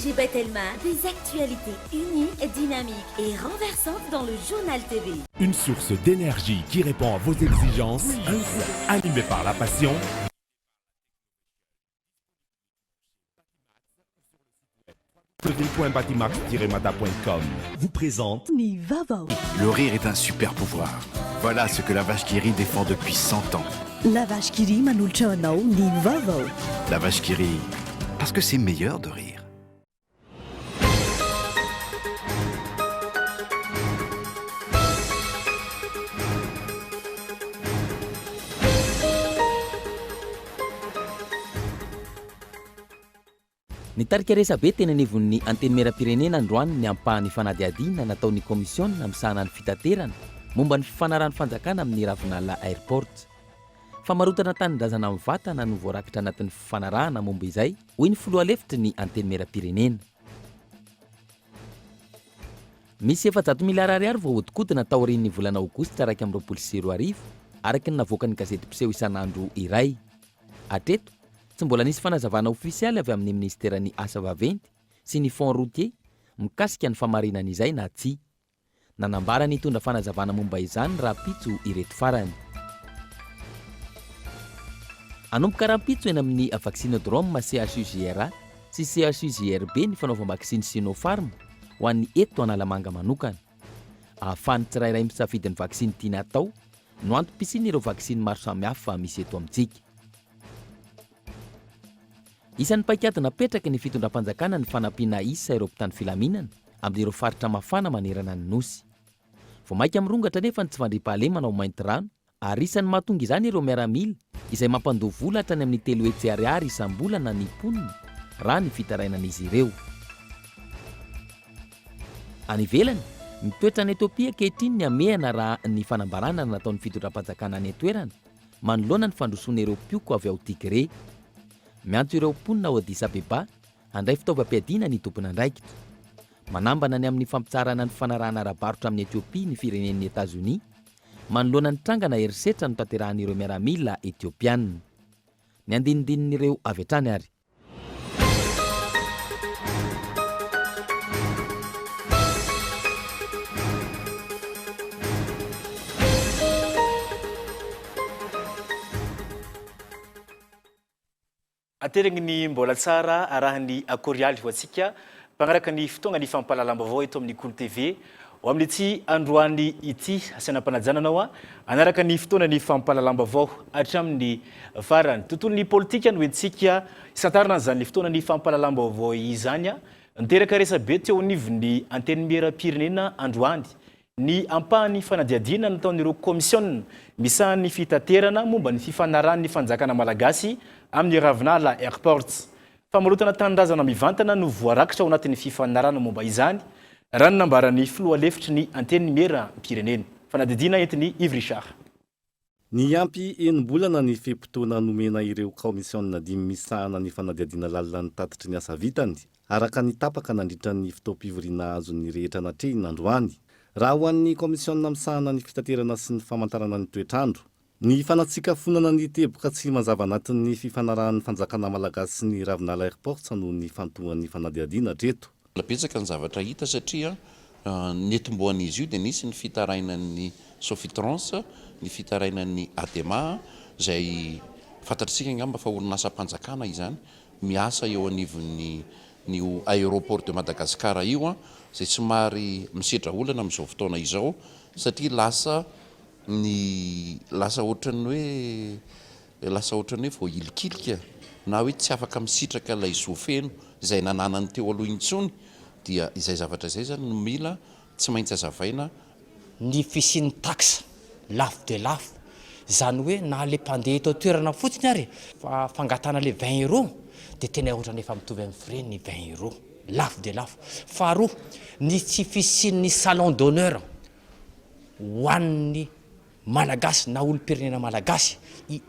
Elisabeth Elma, des actualités uniques, dynamiques et renversantes dans le journal TV. Une source d'énergie qui répond à vos exigences, animé par la passion. www.batimax-mata.com vous présente Vaovao. Le rire est un super pouvoir. Voilà ce que la vache qui rit défend depuis 100 ans. La vache qui rit manolotra anao ny Vaovao. La vache qui rit, parce que c'est meilleur de rire. Ny tarika resabe tena nevon'ny anteny mera-pirenena androany ny ampahany fanadiadina nataon'ny komisiona amisahana ny fitaterana momba ny fifanarahany fanjakana amin'ny ravinala airport. Famarotana tanindrazana amin'ny vatana no voarakitra anatin'ny fifanarahana momba izay, hoy ny filoha lefitry ny anteny mera-pirenena. Misy 700 miliara ariary voahodikotina tao aorian'ny volana aogositra 2024 araky ny navoaka ny gazety mpiseho isan'andro iray. Hatreto tsy mbola nisy fanazavana ofisialy avy amin'ny ministeran'ny asa vaventy sy ny fond routier mikasika ny famarinana izay na tsy. Nanambara ny tondra fanazavana momba izany rahampitso ireto farany. Anomboka rahampitso eny amin'ny vaccinodrome CHUJR sy CHUJRB ny fanaovam-vaksiny Sinopharm ho an'ny eto Analamanga manokana. Ahafahan'ny tsirairay misafidy ny vaksiny tiana atao no antom-pisiany ireo vaksiny maro samihafa misy eto amintsika. Isan'ny paikady napetraka ny fitondram-panjakana ny fanampiana isa ireo mpitany filaminana amin'ireo faritra mafana manerana ny nosy. Vao maika mirongatra nefa ny tsy vandrim-pahalemana manao mainty rano ary isan'ny mahatonga izany ireo miaramila izay mampandoha vola hatrany amin'ny 3 hetsy ariary isam-bolana ny poniny raha ny fitarainan'izy ireo. Any ivelany, mitoetra any Etiopia ankehitriny ny amehana raha ny fanambarana nataon'ny fitondram-panjakana any an-toerana manoloana ny fandrosoana ireo pioko avy ao Tigre. Miantso ireo mponina ao Addis Abeba handray fitaovam-piadiana ny tompona andraikitra. Manambana ny amin'ny fampitsarana ny fanarahana ara-barotra amin'ny Etiopia ny firenen'ny Etats-Unis manoloana ny trangana herisetra no tanterahan'ireo miaramila Etiopiana. Ny andinidinin'ireo avy hatrany ary. Aterigny ny mbola tsara arahany akorialy ho antsika mpagnaraka ny fotoagna ny fampahalalam-baovao eto amin'ny Kolo TV ho amin'ny ity androany ity asana mpanajana anaraka ny fotoana ny fampahalalam-baovao hatramin'ny farany tontolon'ny politika no entsika isantarana zany fotoana ny fampahalalam-baovao izany niteraka resabe teo anivon'ny anteny mera-pirenena androany ny ampahany fanadiadiana nataon'ireo komisiona misahan'ny fitaterana momba ny fifanarahan'ny fanjakana malagasy amin'ny ravinala airport. Famarotana tanindrazana mivantana no voarakitra ao anatin'ny fifanarahana momba izany raha ny nambaran'ny filoha lefitry ny anteny mera-pirenena. Fanadiadiana entiny Yves Richard. Ny ampy enim-bolana ny fepotona nomena ireo komisiona dimy misahana ny fanadiadiana lalina ny tatitry ny asa vitany araka ny tapaka nandritra ny fitaom-pivoriana azon'ny rehetra natrehiny androany. Raha ho an'ny komisiona misahana ny fitaterana sy ny famantarana ny toetrandro, ny fanatsikafonana ny teboka tsy mazava anatin'ny fifanarahan'ny fanjakana malagasy sy ny ravinala airport no ny fantohan'ny fanadiadiana treto. Betsaka ny zavatra hita satria ny etomboan'izy io dia nisy ny fitarainan'ny Sofitrans, ny fitarainan'ny Adema izay fantatritsika angamba fa orinasa-mpanjakana izany miasa eo anivon'ny aéroport de Madagascar io izay somary misedra olana amin'izao fotoana izao satria lasa ohatran'ny hoe vao ilikilika na hoe tsy afaka misitraka ilay zofeno izay nananany teo aloha intsony dia izay zavatra izay zany no mila tsy maintsy azavaina. Ny fisian'ny taxe lafo de lafo zany hoe na le mpandeha eto toerana fotsiny ary fa fangatana le 20 € dia tena ohatrany efa mitovy amin'ny frais ny 20 € lafo de lafo. Faharoa, ny tsy fisian'ny salon d'honneur ho an'ny malagasy na olom-pirenena malagasy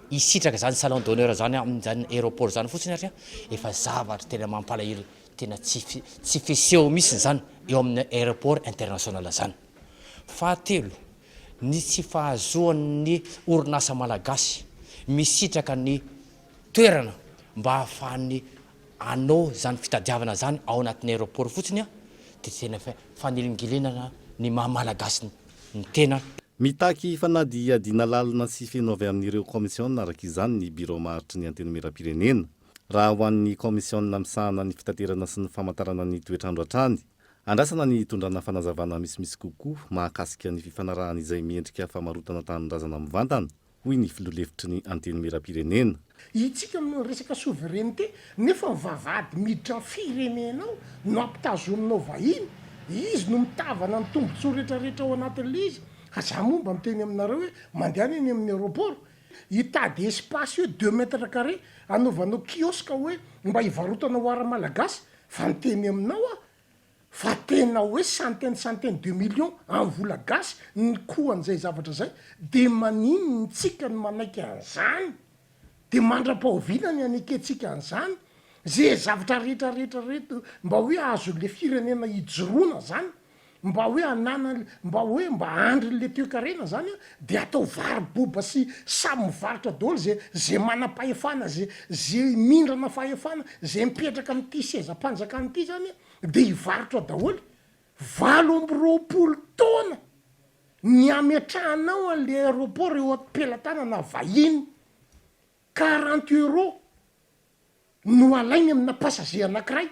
isitraka zany salon d'honneur zany amin'izany aéroport zany fotsiny ary efa zavatra tena mampalahelo tena tsy fiseho mihitsy zany eo amin'ny aéroport international zany. Fahatelo, ny tsy fahazoan'ny orinasa malagasy misitraka ny toerana mba hahafahan'ny anao zany fitadiavana zany ao anatin'ny aéroport fotsiny dia tena fanelingelenana ny mahamalagasy ny tena. Mitaky fanady adina lalina sy feno avy amin'ireo komisiona araka izany ny biro maharitry ny anteny miram-pirenena raha ho an'ny komisiona misahana ny fitaterana sy ny famantarana ny toetrandro hatrany. Andrasana ny tondrana fanazavana misimisy kokoa mahakasika ny fifanarahana izay miendrika famarotana tanindrazana mivantana hoy ny filolevitry ny anteny miram-pirenena. Itsika amin'ny resaka souveraineté nefa vavady miditra firenenao no ampitazominao vahiny izy no mitavana ny tombontsoa rehetrarehetra ao anatin'le izy. Za momba miteny aminareo hoe mandeha eny amin'ny aéroport hitady espace hoe 2 mètres carré anaovanao kiosque hoe mba hivarotana ho ara-malagasy fa niteny aminao fa tena hoe centaine de millions amin'ny vola gasy ny koan'izay zavatra zay dia manino ny tsika ny manaiky an'izany dia mandra-pahovinany aneketsika an'izany zay zavatra rehetrarehetra mba hoe azo le firenena hijoroana zany mba hoe anana mba andrin'le toekarena zany dia atao varoboba sy samy mivarotra daholo zay manam-pahefana zay mindrana fahefana zay mipetraka amin'ity sezam-panjakana ity zany dia hivarotra daholo 20 taona ny ametrahanao an'le aéroport eo am-pelantanana vahiny 40 € no alainy amina passager anankiray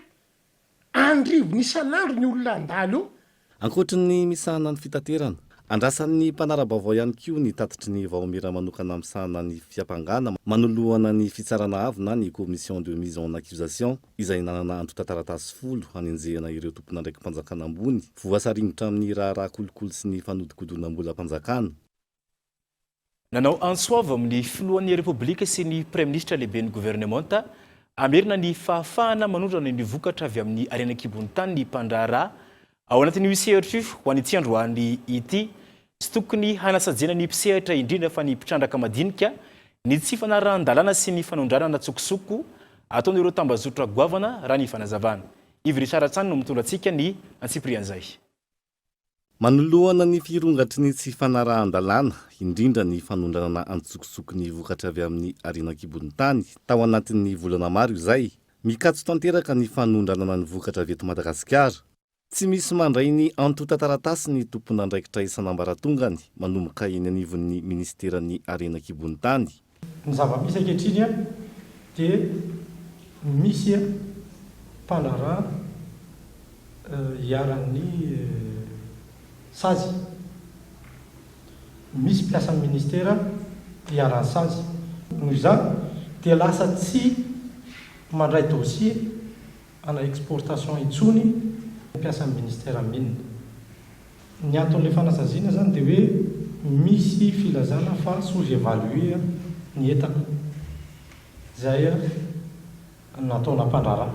andrivo n'isan'andro ny olona andalo eo. Ankoatra ny misahana ny fitaterana, andrasan'ny mpanara-baovao ihany koa ny tatitry ny vaomera manokana misahana ny fiampangana manoloana ny fitsarana avy na ny commission de mise en accusation izay nanana antota-taratasy 10 hanenjehana ireo tompona ndraiky mpanjakana ambony voasaringotra amin'ny raharaha kolokolo sy ny fanodikodonam-bola mpanjakana. Nanao ansoavy amin'ny filohan'ny Repoblika sy ny Premier Ministre lehiben'ny gouvernementa amerina ny fahafahana manondrana ny vokatra avy amin'ny arenakibon'ny tany ny mpandraharaha ao anatin'ny misehatra ho an'ity androany ity sy tokony hanasajena ny mpisehatra indrindra fa ny mpitrandraka madinika ny tsy fanarahan-dalàna sy ny fanondrana tsokosoko ataon'ireo tambazotra goavana raha ny fanazavana. Ivry Saratsany no mitondra antsika ny antsiprian'izay. Manoloana ny firongatry ny tsy fanarahan-dalàna indrindra ny fanondrana antsokosoko ny vokatra avy amin'ny arenakibon'ny tany tao anatin'ny volana maro izay mikatso tanteraka ny fanondranana ny vokatra avy eto Madagasikara. Tsy misy mandray ny antota-taratasy ny tompona andraikitra isan'ambaratongany manomboka eny anivon'ny ministeran'ny arenakibon'ny tany. Ny zava-misy ankehitriny dia misy mpandraharaha iaran'ny sazy. Misy mpiasan'ny ministera iaran'ny sazy. Noho izany dia lasa tsy mandray dossier ana exportation intsony mpiasan'ny ministera minina. Ny anton'ilay fanasaziana zany dia hoe misy filazana fa sous-évaluer ny entana izay nataona mpandraharaha.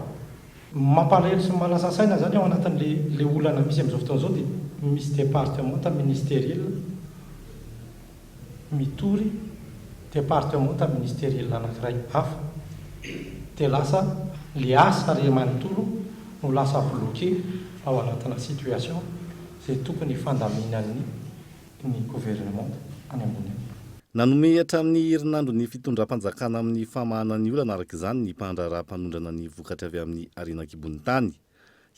Mampalahelo sy malasa saina zany ao anatin'le olana misy amin'izao fotoana izao dia misy départementa ministériel mitory départementa ministériel anankiray hafa dia lasa le asa re manontolo no lasa bloqué ao anatina situation zay tokony fandaminan'ny gouvernement any ambony. Nanome hatramin'ny herinandro ny fitondram-panjakana amin'ny famahana ny olana araka izany ny mpandraharaha-mpanondrana ny vokatra avy amin'ny arenakibon'ny tany.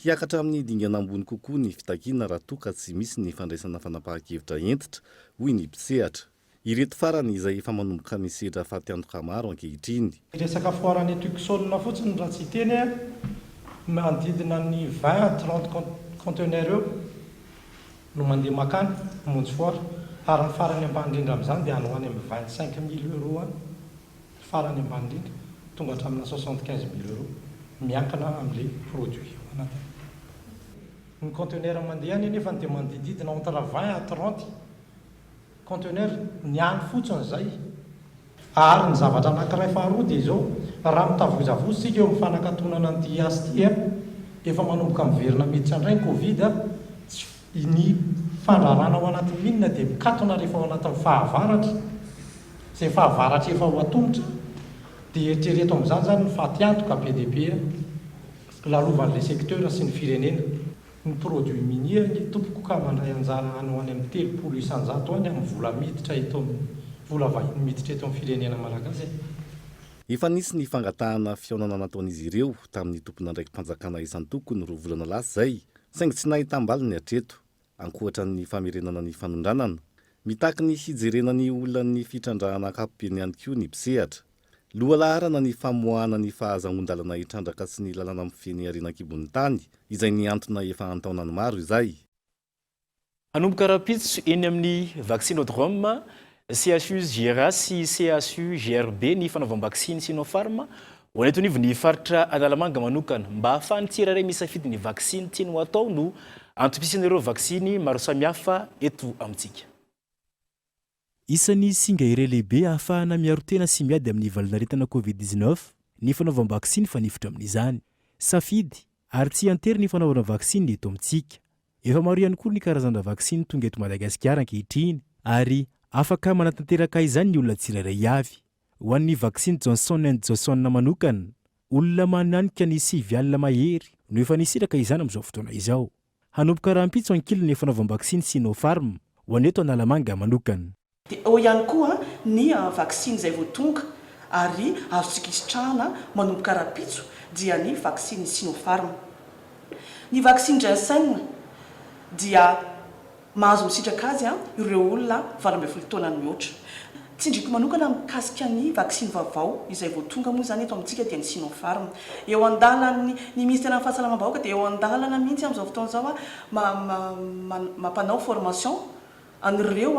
Hiakatra amin'ny dingana ambony kokoa ny fitakiana raha toa ka tsy misy ny fandraisana fanapahan-kevitra entitra hoy ny mpisehatra. Ireto farany izay efa manomboka misedra fahatiantoka maro ankehitriny. Resaka foarany Tucson fotsiny raha tsy teny manodidina ny 20-30 conteneurs eo no mandeha makany monjy foara ary ny farany ambany indrindra amin'izany dia any ho any amin'ny 25 000 € any farany ambany indrindra tonga hatramina 75 000 € miankana amin'ilay produit anatiny. Ny conteneur mandeha any nefa dia manodididina entre 20 à 30 conteneur ny any fotsiny izay. Ary ny zavatra anankiray faharoa dia izao raha mitavozavozysika eo amin'ny fanakatonana an'ity asy ity efa manomboka miverina miditra indray ny Covid ny fandraharana ao anatin'ny minina dia mikatona rehefa ao anatin'ny fahavaratra izay fahavaratra efa ho atongotra dia eritrereto amin'izany zany ny fahatiantoka PDP lalovan'ilay secteur sy ny firenena. Ny produit minier ny tompoko ka mandray anjara any ho any amin'ny 300 isan-jato any amin'ny vola miditra eto vola vahiny miditra eto amin'ny firenena malagasy. Efa nisy ny fangatahana fiaonana nataon'izy ireo tamin'ny tompona ndraiky mpanjakana isan-tokony 2 volana lasa zay, saingy tsy nahitam-baly ny hatreto, ankoatra ny famerenana ny fanondranana, mitaky ny hijerenany olonan'ny fitrandrahana ankapobeny ihany koa ny mpisehatra. Lohalaharana ny famoahana ny fahazahon-dalana hitrandraka sy ny lalàna mifeny arenan-kibon'ny tany, izay niantona efa antaonany maro izay. Hanomboka rapitso eny amin'ny vaccinodrome, CHU GRA sy CHU GRB ny fanaovam-vaksiny Sinopharm ho anetonivo ny faritra Analamanga manokana mba ahafahany tsirairay misafidy ny vaksiny tiany ho atao no antopisin'ireo vaksiny maro samihafa eto amintsika. Isan'ny singa iray lehibe ahafahana miaro tena sy miady amin'ny valinaretana COVID-19 ny fanaovam-vaksiny fanifitra amin'izany. Safidy ary tsy antery ny fanaovana vaksiny eto amintsika. Efa maro ihany koa ny karazana vaksiny tonga eto Madagasikara ankehitriny ary afaka manatanteraka izany ny olona tsirairay avy. Ho an'ny vaksiny Johnson & Johnson manokana, olona mananika ny 7 alina mahery no efa nisiraka izany amin'izao fotoana izao. Hanomboka rahampitso ankilany ny fanaovam-vaksiny Sinopharm ho aneto Analamanga manokana. Ao ihany koa ny vaksiny izay vao tonga ary azontsika isitrahana manomboka rahampitso dia ny vaksiny Sinopharm. Ny vaksiny Johnson dia mahazo misitraka azy ireo olona 12 taona mihoatra. Tsindriko manokana mikasika ny vaksiny Vaovao izay vao tonga moa zany eto amintsika dia ny Sinopharm. Eo andalany ny ministère ny fahasalamam-bahoaka dia eo andalana mihitsy amin'izao fotoana izao mampanao formation an'ireo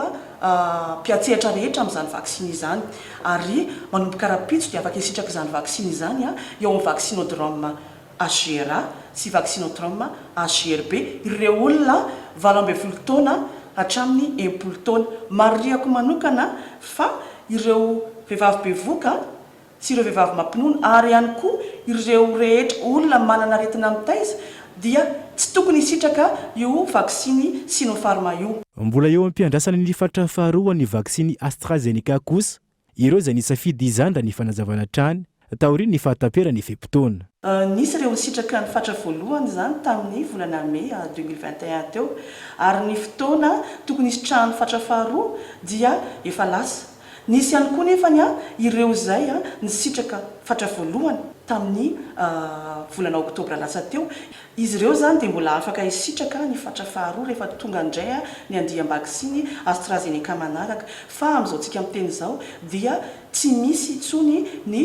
mpiatsehatra rehetra amin'izany vaksiny izany ary manomboka rahampitso dia afaka isitraka izany vaksiny izany eo amin'ny vaccinodrome HGRA sy vaccinodrome HGRB ireo olona 12 taona hatramin'ny 10 taona. Mariako manokana fa ireo vehivavy bevoka sy ireo vehivavy mampinono ary ihany koa ireo rehetra olona manana aretina mitaiza dia tsy tokony isitraka io vaksiny Sinopharm io. Mbola eo am-piandrasana ny faritra faharoa ny vaksiny AstraZeneca kosa, ireo izay nisafidy izany raha ny fanazavana trany taoriany ny fahatapera ny fepotona. Nisy ireo nisitraka ny fatra voalohany zany tamin'ny volana Mai 2021 teo ary ny fotoana tokony isitrahan'ny fatra faharoa dia efa lasa. Nisy ihany koa nefany ireo izay nisitraka fatra voalohany tamin'ny volana Oktobra lasa teo. Izy ireo zany dia mbola afaka isitraka ny fatra faharoa rehefa tonga indray ny andiam-baksiny AstraZeneca manaraka. Fa amin'izao tsika miteny izao dia tsy misy intsony ny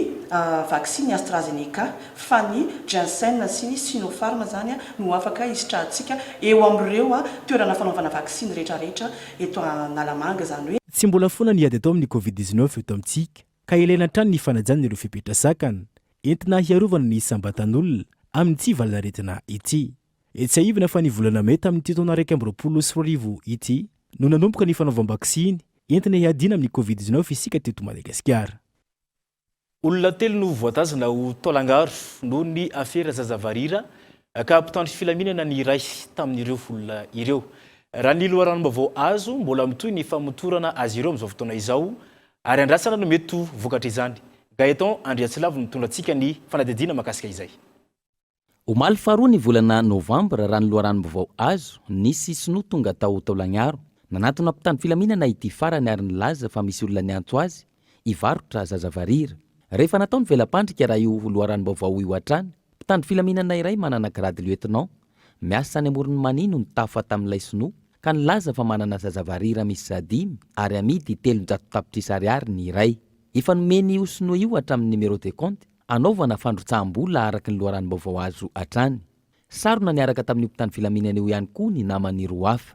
vaksiny AstraZeneca fa ny Johnson sy ny Sinopharm zany no afaka isitrahantsika eo amin'ireo toerana fanaovana vaksiny rehetrarehetra eto Analamanga zany hoe. Tsy mbola foana niady atao amin'ny COVID-19 eto amintsika ka ilaina hatrany ny fanajana ireo fipetrasakana entina hiarovana ny sambatan'olona amin'ny tsy valinaretina ity. Tsy aivina fa ny volana May tamin'ny taona 2020 ity no nanomboka ny fanaovam-vaksiny entina hiadiana amin'ny COVID-19 isika teto Madagasikara. Olona telo no voatazana ho taolangaro noho ny afera zazavarira ka mpitandro filaminana ny iray tamin'ireo olona ireo. Raha ny loharanom-baovao azo mbola mitohy ny famotorana azy ireo amin'izao fotoana izao ary andrasana no mety vokatra izany. Gaeton Andriatsilavo mitondra antsika ny fanadihadiana mahakasika izay. Omaly faharoa ny volana Novembre raha ny loharanom-baovao azo nisy sinoa tonga tao taolagnaro nanatona mpitandro filaminana ity farany ary nilaza fa misy olona niantso azy hivarotra zazavarira. Rehefa natao ny velam-pandrika raha io loharanom-baovao io hatrany, mpitandro filaminana iray manana grade lieutenant miasa any amoron'ny manino ny tafa tamin'ilay sinoa ka nilaza fa manana zazavarira misy 5 ary amidy 300 tapitrisa ariary ny iray. Efa nomeny io sinoa io hatramin'ny numéro de compte anaovana fandrotsaham-bola araka ny loharanom-baovao azo hatrany. Sarona niaraka tamin'ny mpitandro filaminana io ihany koa ny namany roa hafa.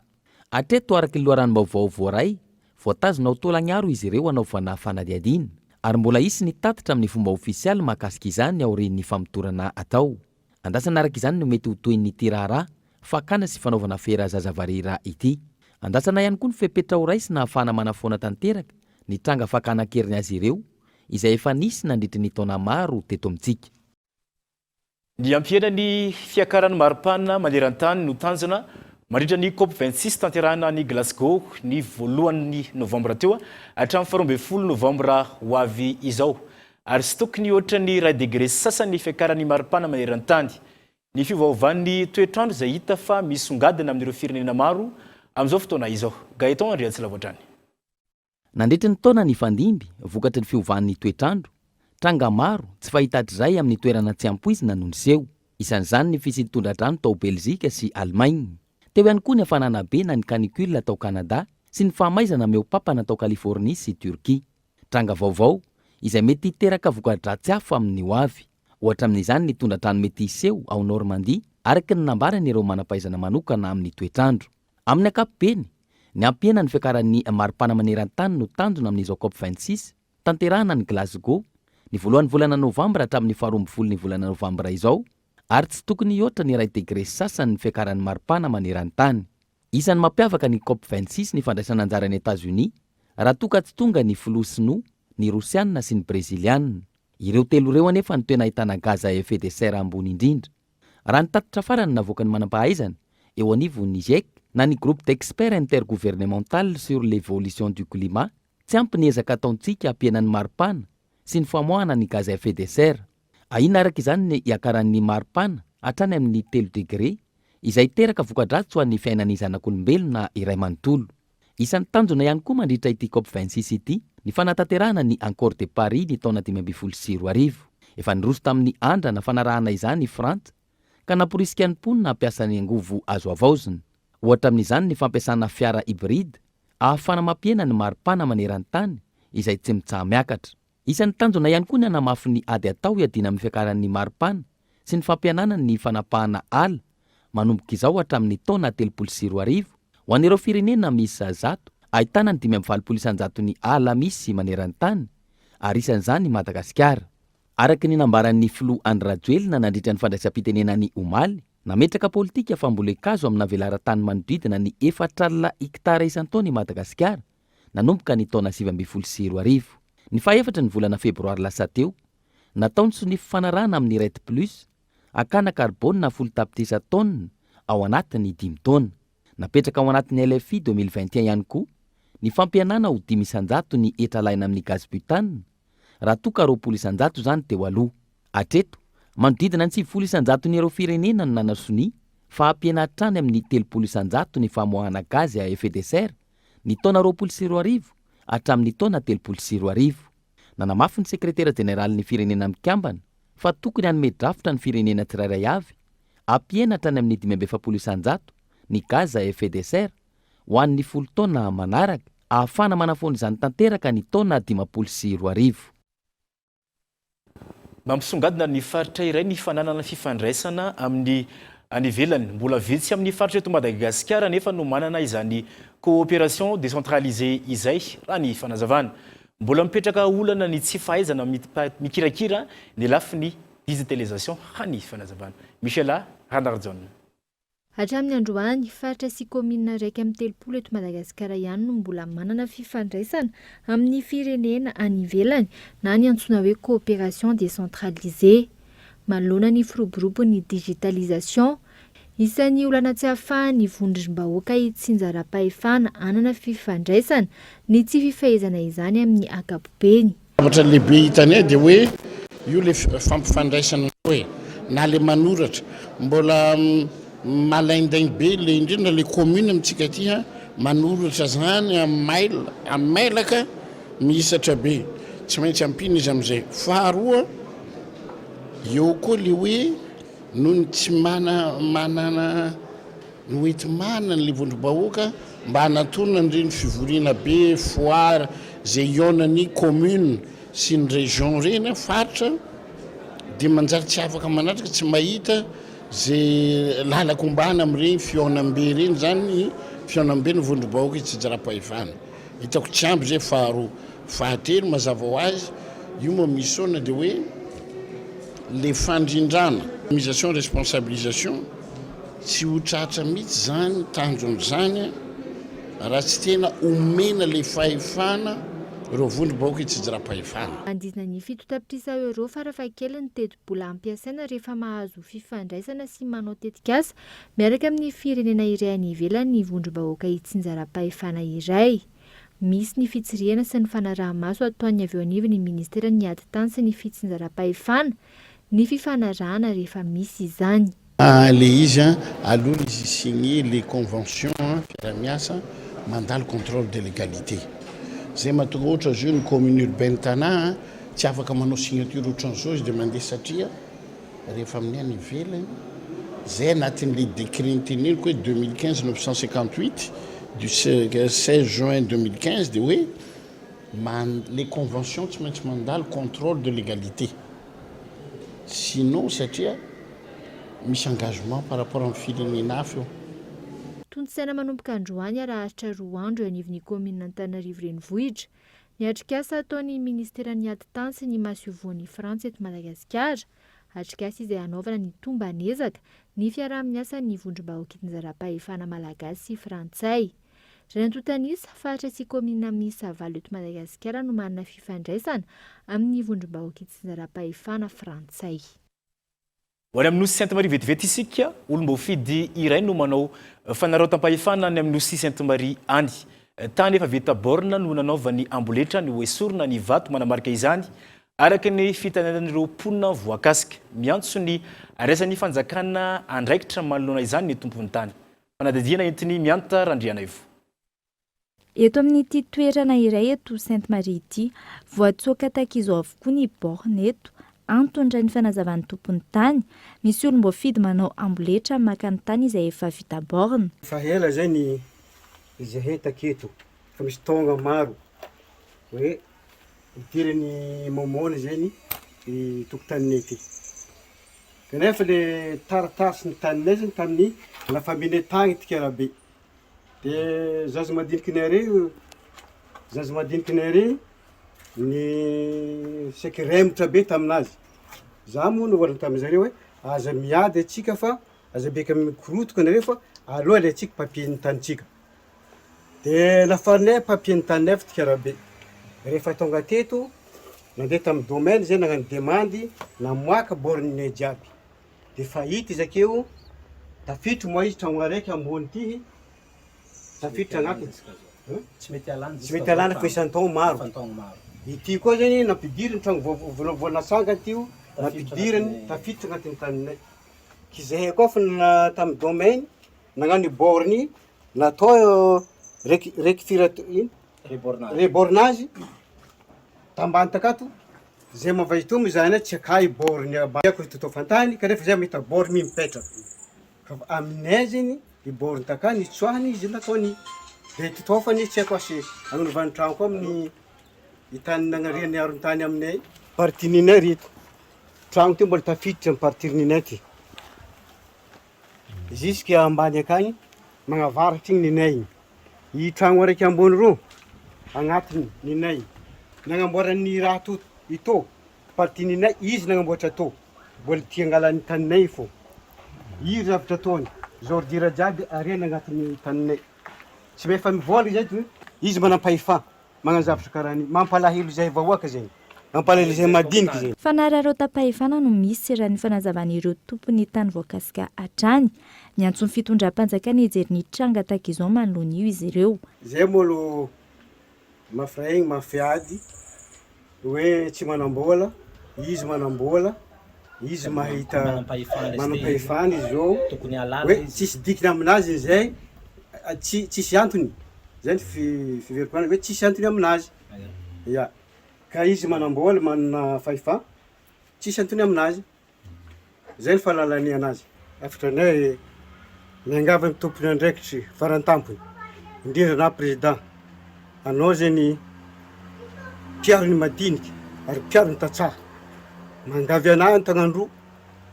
Atreto araka ny loharanom-baovao voaray voatazona ho taolagnaro izy ireo anaovana fanadihadiana ary mbola isy ny tatitra amin'ny fomba ofisialy mahakasika izany aorian'ny famotorana atao. Andrasana araka izany no mety ho toin'ny tiraharaha fakana sy fanaovana afera zazavarira ity. Andrasana ihany koa ny fepetra ho raisy na ahafahana manafoana tanteraka ny tranga fakana-keriny azy ireo izay efa nisy nandritry ny taona maro teto amintsika. Ny ampienan'ny fiakaran'ny maripana maneran-tany no tanjona mandritra ny COP26 tanterahana ny Glasgow ny voalohan'ny Novembre teo hatramin'ny 12 Novembre ho avy izao. Ary sy tokony ohatra ny 2 degré sasany fiakaran'ny maripana maneran-tany. Ny fiovaovan'ny toetrandro izay hita fa misongadina amin'ireo firenena maro amin'izao fotoana izao. Gaeton Andriatsilavo hatrany. Nandritra ny taona ny fandimby vokatry ny fiovan'ny toetrandro tranga maro tsy fahitatrizay amin'ny toerana tsy ampoizina noho ny seho. Isan'izany ny fisintondra-drano tao Belzika sy Allemagne. Teo ihany koa ny hafanana be na ny canicule tao Kanada sy ny fahamaizana meopampana tao Californie sy Turquie. Tranga vaovao izay mety hiteraka voka-dratsy hafa amin'ny ho avy. Ohatra amin'izany ny tondra-drano mety hiseho ao Normandie araky ny nambarany ireo manampahaizana manokana amin'ny toetrandro. Amin'ny ankapobeny, ny ampiana ny fiakaran'ny maripana maneran-tany no tanjona amin'izao COP26 tanterahana ny Glasgow ny voalohan'ny volana Novembre hatramin'ny 12 volana Novembre izao, ary tsy tokony hihoatra ny 2 degré sasany ny fiakaran'ny maripana maneran-tany. Isan'ny mampiavaka ny COP26 ny fandraisana anjaran'ny États-Unis raha toa ka tsy tonga ny filoha sinoa, ny Rosiana sy ny Breziliana. Ireo telo ireo anefa ny tena ahitana gaz à effet de serre ambony indrindra. Raha ny tatitra farany navoaka ny manam-pahaizana eo anivon'ny GIEC na ny groupe d'experts intergouvernemental sur l'évolution du climat tsy ampy ny ezaka ataontsika ampienan'ny maripana sy ny famoahana ny gaz à effet de serre. Ahina araka izany ny iakaran'ny maripana hatrany amin'ny 3 degré izay teraka voka-dratsy ho an'ny fiainan'ny zanak'olombelona iray manontolo. Isan'ny tanjona ihany koa mandritra ity COP26 ity ny fanatanterahana ny Accord de Paris ny taona 2024. Efa niroso tamin'ny andrana fanarahana izany i Frantsa ka naporisika ny mponina hampiasany angovo azo avaozina. Ohatra amin'izany ny fampiasana fiara hybride ahafana mampiena ny maripana maneran-tany izay tsy mitsaha miakatra. Isan'ny tanjona ihany koa ny hanamafy ny ady atao hiadina amin'ny fiakaran'ny maripana sy ny fampianana ny fanapahana ala manomboka izao hatramin'ny taona 2030 ho an'ireo firenena misy 100 ahitana ny 5,700 ny ala misy maneran-tany ary isan'izany Madagasikara. Araky ny nambaran'ny Flo Andrajoelina nandritra ny fandraisam-pitenenan'ny Omaly, nametraka politika fambolekazo amina velara-tany manodidina ny 4,000 hektara isan-taona i Madagasikara nanomboka ny taona 2020. Ny faha-efatra ny volana febroary lasa teo, nataony sonify fanarahana amin'ny RET Plus akana karbona 10 tapitrisa taona ao anatin'ny 5 taona. Napetraka ao anatin'ny LFI 2021 ihany koa ny fampianana ho 500 ny etralaina amin'ny gaz butane raha toa ka 20% izany teo aloha. Hatreto, manodidina ny 900 ny ireo firenena no nanasony fa hampiana hatrany amin'ny 30% ny famoahana gaz à effet de serre ny taona 2020 hatramin'ny taona 2030. Nanamafy ny sekretera jeneraly ny firenena mikambana fa tokony hanome drafitra ny firenena tsirairay avy hampiena hatrany amin'ny 5% ny gaz à effet de serre ho an'ny 10 taona manaraka ahafana manafoana izany tanteraka ny taona 2030. Mampisongadina ny faritra iray ny fananana fifandraisana amin'ny anivelany mbola vitsy amin'ny faritra eto Madagasikara nefa no manana izany coopération décentralisée izay raha ny fanazavana. Mbola mipetraka olana ny tsy fahaizana mikirakira ny lafiny digitalisation hany fanazavana. Michela Randarjon. Hatramin'ny androany, faritra sy komina raiky amin'ny 30 eto Madagasikara ihany no mbola manana fifandraisana amin'ny firenena any ivelany na ny antsoina hoe coopération décentralisée. Manoloana ny firoborobon'ny digitalisation, isan'ny olana tsy ahafahan'ny vondrom-bahoaka hitsinja ara-pahefana anana fifandraisana ny tsy fifahaizana izany amin'ny ankapobeny. Zavatra lehibe hitany dia hoe io le fampifandraisana hoe na le manoratra mbola malaindainy be le indrindra le commune amintsika aty manoratra zany amin'ny mailaka mihisatra be tsy maintsy ampina izy amin'izay. Faharoa eo koa le hoe noho tsy manana noety manana le vondrom-bahoaka mba hanatonana nireny fivoriana be foire zay iona commune sy ny région reny faritra dia manjary tsy afaka manatrika tsy mahita zay lalakombana amin'ireny fionam-be reny zany fionam-be ny vondrom-bahoaka tsy jara-pahefana. Hitako tsy ampy zay faharoa. Fahatelo mazava ho azy io moa misy saona dia hoe le fandrindrana misation responsabilisation tsy ho tratra mihitsy zany tanjon'izany raha tsy tena omena le fahefana ireo vondrom-bahoaka tsy jara-pahefana. Andizina ny €7 farafahakeliny ny teti-bola ampiasaina rehefa mahazo fifandraisana sy manao tetikasa miaraka amin'ny firenena iray any ivelany ny vondrom-bahoaka hitsinja ara-pahefana iray. Misy ny fitsirihana sy ny fanaraha-maso ataony avy eo anivon'ny ministera ny ady tany sy ny fitsinja ara-pahefana ny fifanarahana rehefa misy izany. Le izy aloha izy signé les conventions fiara-miasa mandalo contrôle de légalité. Zay mahatonga ohatra zio ny commune urbaine tana tsy afaka manao signature ohatran'izao izy dia mandeha satria rehefa amin'ny any ivelany zay anatin'le décret nyteneniko hoe 2015 958 du 16 juin 2015 dia hoe les conventions tsy maintsy mandalo contrôle de légalité sinon satria misy engagement par rapport amin'ny firenena hafa eo. Tontsaina manomboka androany arahatra 2 andro eo anivon'ny komina Antananarivo renivohitra. Ny atrikasa ataon'ny ministeran'ny adi-tany sy ny mahasiovoan'ny Frantsa eto Madagasikara, atrikasa izay hanaovana ny tombanezaka ny fiaraha-miasa ny vondrom-bahoaka an-jara-pahefana malagasy sy frantsay. Raintotanisa fahatra sy komina miisa 7 eto Madagasikara no manana fifandraisana amin'ny vondrom-bahoaka an-jara-pahefana frantsay. Ho any amin'ny nosy Sainte-Marie vetivety isika, olom-boafidy iray no manao fanarautam-pahefana any amin'ny nosy Sainte-Marie any. Tany efa vita borna no nanaovany amboletra ny hoesorina ny vato manamarika izany araka ny fitananan'ireo mponina voakasika miantso ny resan'ny fanjakana andraikitra manoloana izany ny tompon'ny tany. Fanadadiana entiny mianta Randriana Ivo. Eto amin'ity toerana iray eto Sainte-Marie ity, voatsoaka takizao avokoa ny borna eto antondra ny fanazavan'ny tompon'ny tany, misy olom-boafidy manao amboletra makany tany izay efa vita borna. Fa hela zany izy hetaka eto, fa misy tonga maro hoe idirany momona zany i tokotaninay ity. Kanefa le taratasy ny taninay zany tamin'ny lafamine tagny ity karabe. De zaza madinikinay rey ny sekiremotra be taminazy. Za moa no olana tamin'izareo hoe aza miady atsika fa aza beka mikorotoka nareo fa aloha le atsika papier-ny tanitsika. De lafarinay papier-ny taninay fa tikarabe. Rehefa tonga teto nandeha tamin'ny domaine zay nagnano demandy namoaka borninay jiaby. De fahita izakeo tafitry moa izy tragno araiky ambony ity tafitry agnatiny. Tsy mety alana fa isan-taogno maro. Ity koa zany nampidiriny tragno voanasanga tio nampidiriny tafitry agnatin'ny taninay. Kizay koa fa tamin'ny domaine nagnano borny natao rebornage tambany takato zay mavazy to mizany tsy akay borny abako totao fantany kanefa zay mahita borny mipetraka. Aminay zany i borny takany itsoahany izy nataony de totao fany tsy haiko asy agnanovany tragno koa amin'ny itany nagnariany aron tany aminay partininay rito. Tragno ty mbola tafiditra amin'ny partininay ty. Jusque ambany akany magnavaratra igny ninay igny. I tragno araiky ambony ro agnatiny ninay. Nagnamboarany raha ito partininay izy nagnamboatra to. Mbola tia angalany taninay fô. I zavatra ataony. Zordira jiaby arena agnatiny taninay. Tsy mefa mivola zay izy manampahefa magnano zavatra karany mampalahelo zay vahoaka zay. Mampalahelo zay madiniky zay. Fanararao-tam-pahefana no misy raha ny fanazavan'ireo tompony tany voakasika hatrany. Ny antso'ny fitondram-panjakana ejerin'ny tranga takizao manoloan'io izy ireo. Zay molo mafraigny mafiady hoe tsy manambola, izy mahita manampahefana izy zao hoe tsisy dikiny aminazy zay tsisy antony. Zay fiveriko hoe tsisy antony aminazy. Ya. Ka izy manambola manana fahefa tsisy antony aminazy. Zay ny fahalalany anazy. Afitranay miangavy amin'ny tompony andraikitry farantampony indrindra na président. Anao zany piaro ny madiniky ary piaro ny tatsaha. Mangavy anahy ny tagnandroa,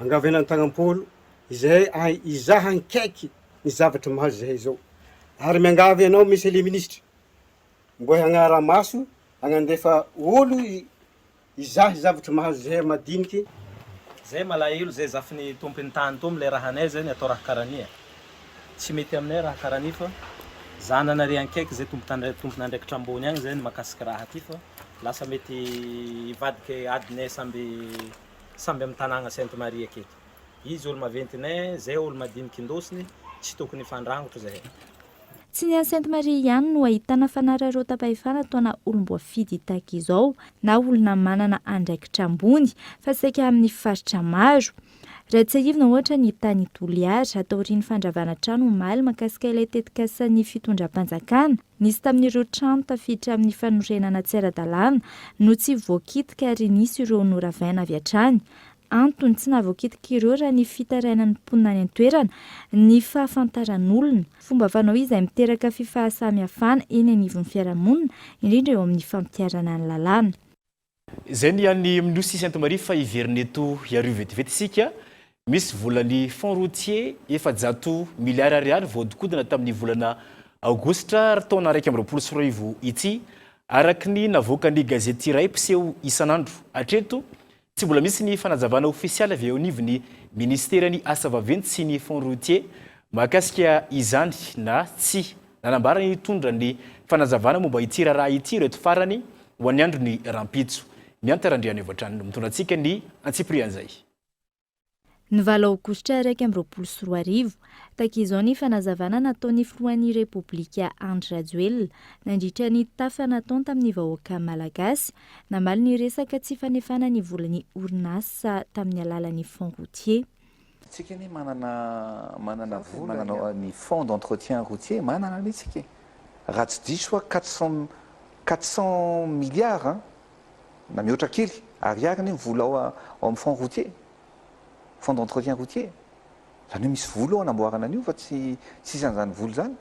mangavy anahy ny tagnampolo, izay izaha hankaiky ny zavatra mahazo zahay zao. Ary miangavy anao monsieur le ministre, mbo hagnara maso hagnandefa olo izaha zavatra mahazo zahay madiniky. Zay malahelo zay zafiny tompony tany to le rahanay zany atao raha karania. Tsy mety aminay raha karani fa zananare ankaiky zay tompony andraikitra ambony agny zay makasika raha ty fa lasa mety ivadiky adinay samby amin'ny tanàgna Sainte-Marie aketo. Izy olo maventinay, zay olo madiniky indosiny, tsy tokony fandrangotro zahay. Tsy ny Sainte-Marie ihany no ahitana fanararao-tam-pahefana ataona olom-boafidy takizao na olona manana andraikitra ambony fa saika amin'ny faritra maro. raha tsy aivina ohatra ny tany toliary atao riny fandravana trano omaly makasika ilay tetikasan'ny fitondram-panjakana nisy tamin'ireo trano tafiditra amin'ny fanorenana tsy ara-dalàna no tsy voakitika ary nisy ireo noravaina avy hatrany. Antony tsy nahavoakitika ireo raha ny fitarainan'ny mponina any an-toerana ny fahafantaran'olona fomba fanao izay miteraka fifahasamihafana eny anivon'ny fiarahamonina indrindra eo amin'ny fampiarana ny lalàna. Izay ny any amin'ny Sainte Marie fa hiverina eto iarivo vetivety isika. Misy volany fond routier 700 miliara ariary voadikodina tamin'ny volana aogositra taona 2024 ity araka ny navoaka ny gazety iray mpiseho isanandro. Hatreto tsy mbola misy ny fanazavana ofisialy avy eo anivon'ny ministerany asa vaventy sy ny fond routier mahakasika izany na tsy nanambara ny tondra ny fanazavana momba ity raha ity reto farany ho an'ny androny rampitso. Miantarandriany evatrany mitondratsika ny Antsiprian'izay. Ny 7 aogositra 2024 takizao ny fanazavana nataon'ny filohan'ny Repoblika Andry Rajoelina nandritra ny tafa nataony tamin'ny vahoaka malagasy namaly ny resaka tsy fanefana ny volan'ny orinasa tamin'ny alalan'ny fond routier. Tsika ny manana ny fond d'entretien routier manana mihitsika. Raha tsy diso 400 milliards na mihoatra kely ariary vola ao amin'ny fond routier. Fond d'entretien routier. Zany hoe misy vola ao anamboarana an'io fa tsy isan'izany vola zany.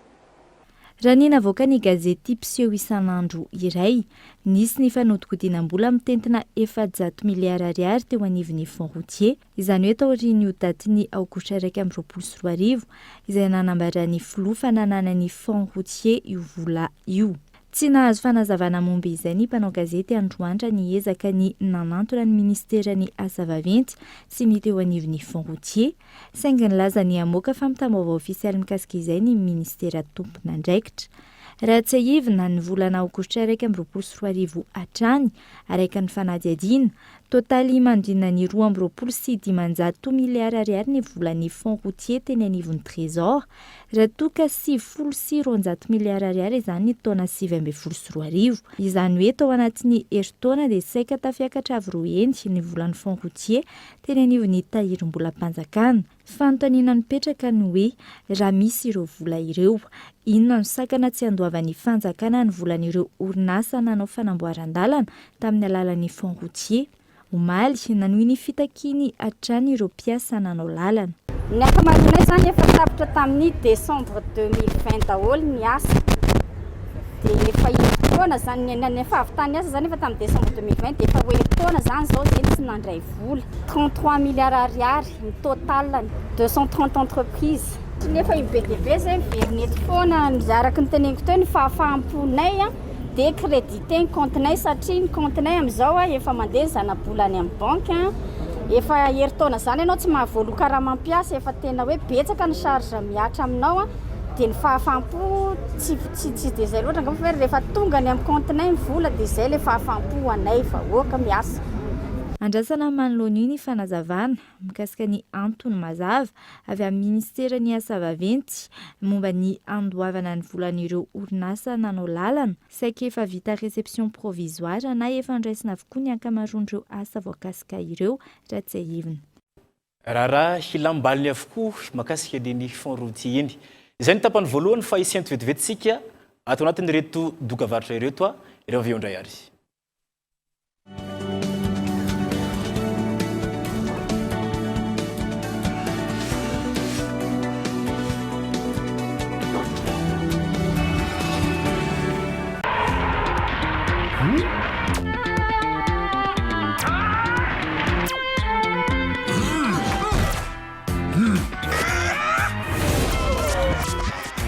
Raha ny navoaka ny gazety mpiseho isanandro iray, nisy ny fanodikodinam-bola mitentina 700 miliara ariary teo anivon'ny fond routier, izany hoe tao aorian'io datin'ny aogositra 2024 izay nanambarany filoha fanananany fond routier io vola io. Tsy nahazo fanazavana momba izay ny mpanao gazety androandra ny ezaka ny nanantona ny ministerany asa vaventy sy ny teo anivon'ny fond routier, saingy nilaza ny hamoaka fa mitam-baovao ofisialy mikasika izay ny ministera tompona andraikitra. Raha tsy aivina ny volana aogositra 2024 hatrany araka ny fanadihadiana, totaly mandrina ny 2,9 miliara ariary ny volan'ny fond routier teny anivon'ny trésor, raha toka 7,9 miliara ariary izany ny taona 2024. Izany hoe tao anatin'ny herintaona dia saika tafiakatra avy roendy ny volan'ny fond routier teny anivon'ny tahirim-bolam-panjakana. Fanontaniana nipetraka ny hoe raha misy ireo vola ireo, inona no sakana tsy andoavan'ny fanjakana ny volan'ireo orinasa nanao fanamboaran-dalana tamin'ny alalan'ny fond routier. Omaly nanohy ny fitakiny hatrany ireo mpiasa nanao lalana. Ny ankamaroanay zany efa tapitra tamin'ny décembre 2020 daholo ny asa. Dia efa fotoana zany efa avy tany asa zany efa tamin'ny décembre 2020 dia efa hoe fotoana zany zao zeny tsy nandray vola. 33 milliards ariary ny totalany 230 entreprises. Nefa be dia be zay miverina eto foana araka ny teneniko teo ny fahafahamponay dia crédité ny comptenay satria ny comptenay amin'izao efa mandeha zana-bolany amin'ny banque. Efa herintaona zany ianao tsy mahavoaloka raha mampiasa efa tena hoe betsaka ny charge miatra aminao dia ny fahafahampo tsy dia zay loatra angamba fa rehefa tonga ny amin'ny comptenay ny vola dia zay ilay fahafahampo anay vahoaka miasa. Andrasana manoloana ny fanazavana mikasika ny antony mazava avy amin'ny ministerany asa vaventy momba ny andoavana ny volan'ireo orinasa nanao lalana, saika efa vita réception provisoire na efa andraisina avokoa ny ankamaroan'ireo asa voakasika ireo raha tsy aivina. Raha hilambaliny avokoa makasika ny fond routier iny. Izay ny tapany voalohany fa isianto vetivetsika atao anatin'ny reto dokavarotra ireto ireo avy eo indray ary.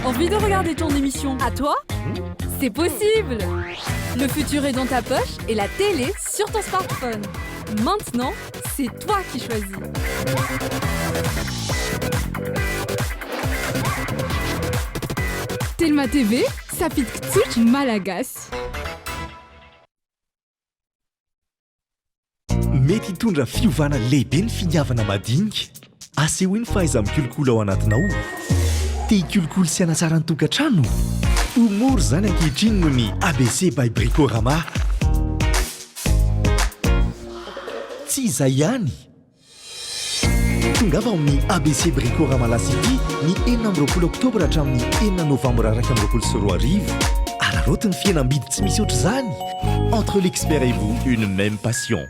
Envie de regarder ton émission à toi? C'est possible! Le futur est dans ta poche et la télé sur ton smartphone. Maintenant, c'est toi qui choisis. Telma TV, sapit ktsuch malagasy. Mety hitondra fiovana lehibe ny finiavana madinika. Aseho ny fahaiza mikolokolo ao anatinao. Te hikolokolo sy hanatsara ny tokantrano? Humoro zany ankehitriny noho ny ABC by Bricorama. Tsy izay ihany. Tonga va amin'ny ABC Bricorama Lasity ny 4 oktobra hatramin'ny 4 novembre 2024. Ararotiny fianam-bidy tsy misy oatra zany. Entre l'expert et vous, une même passion.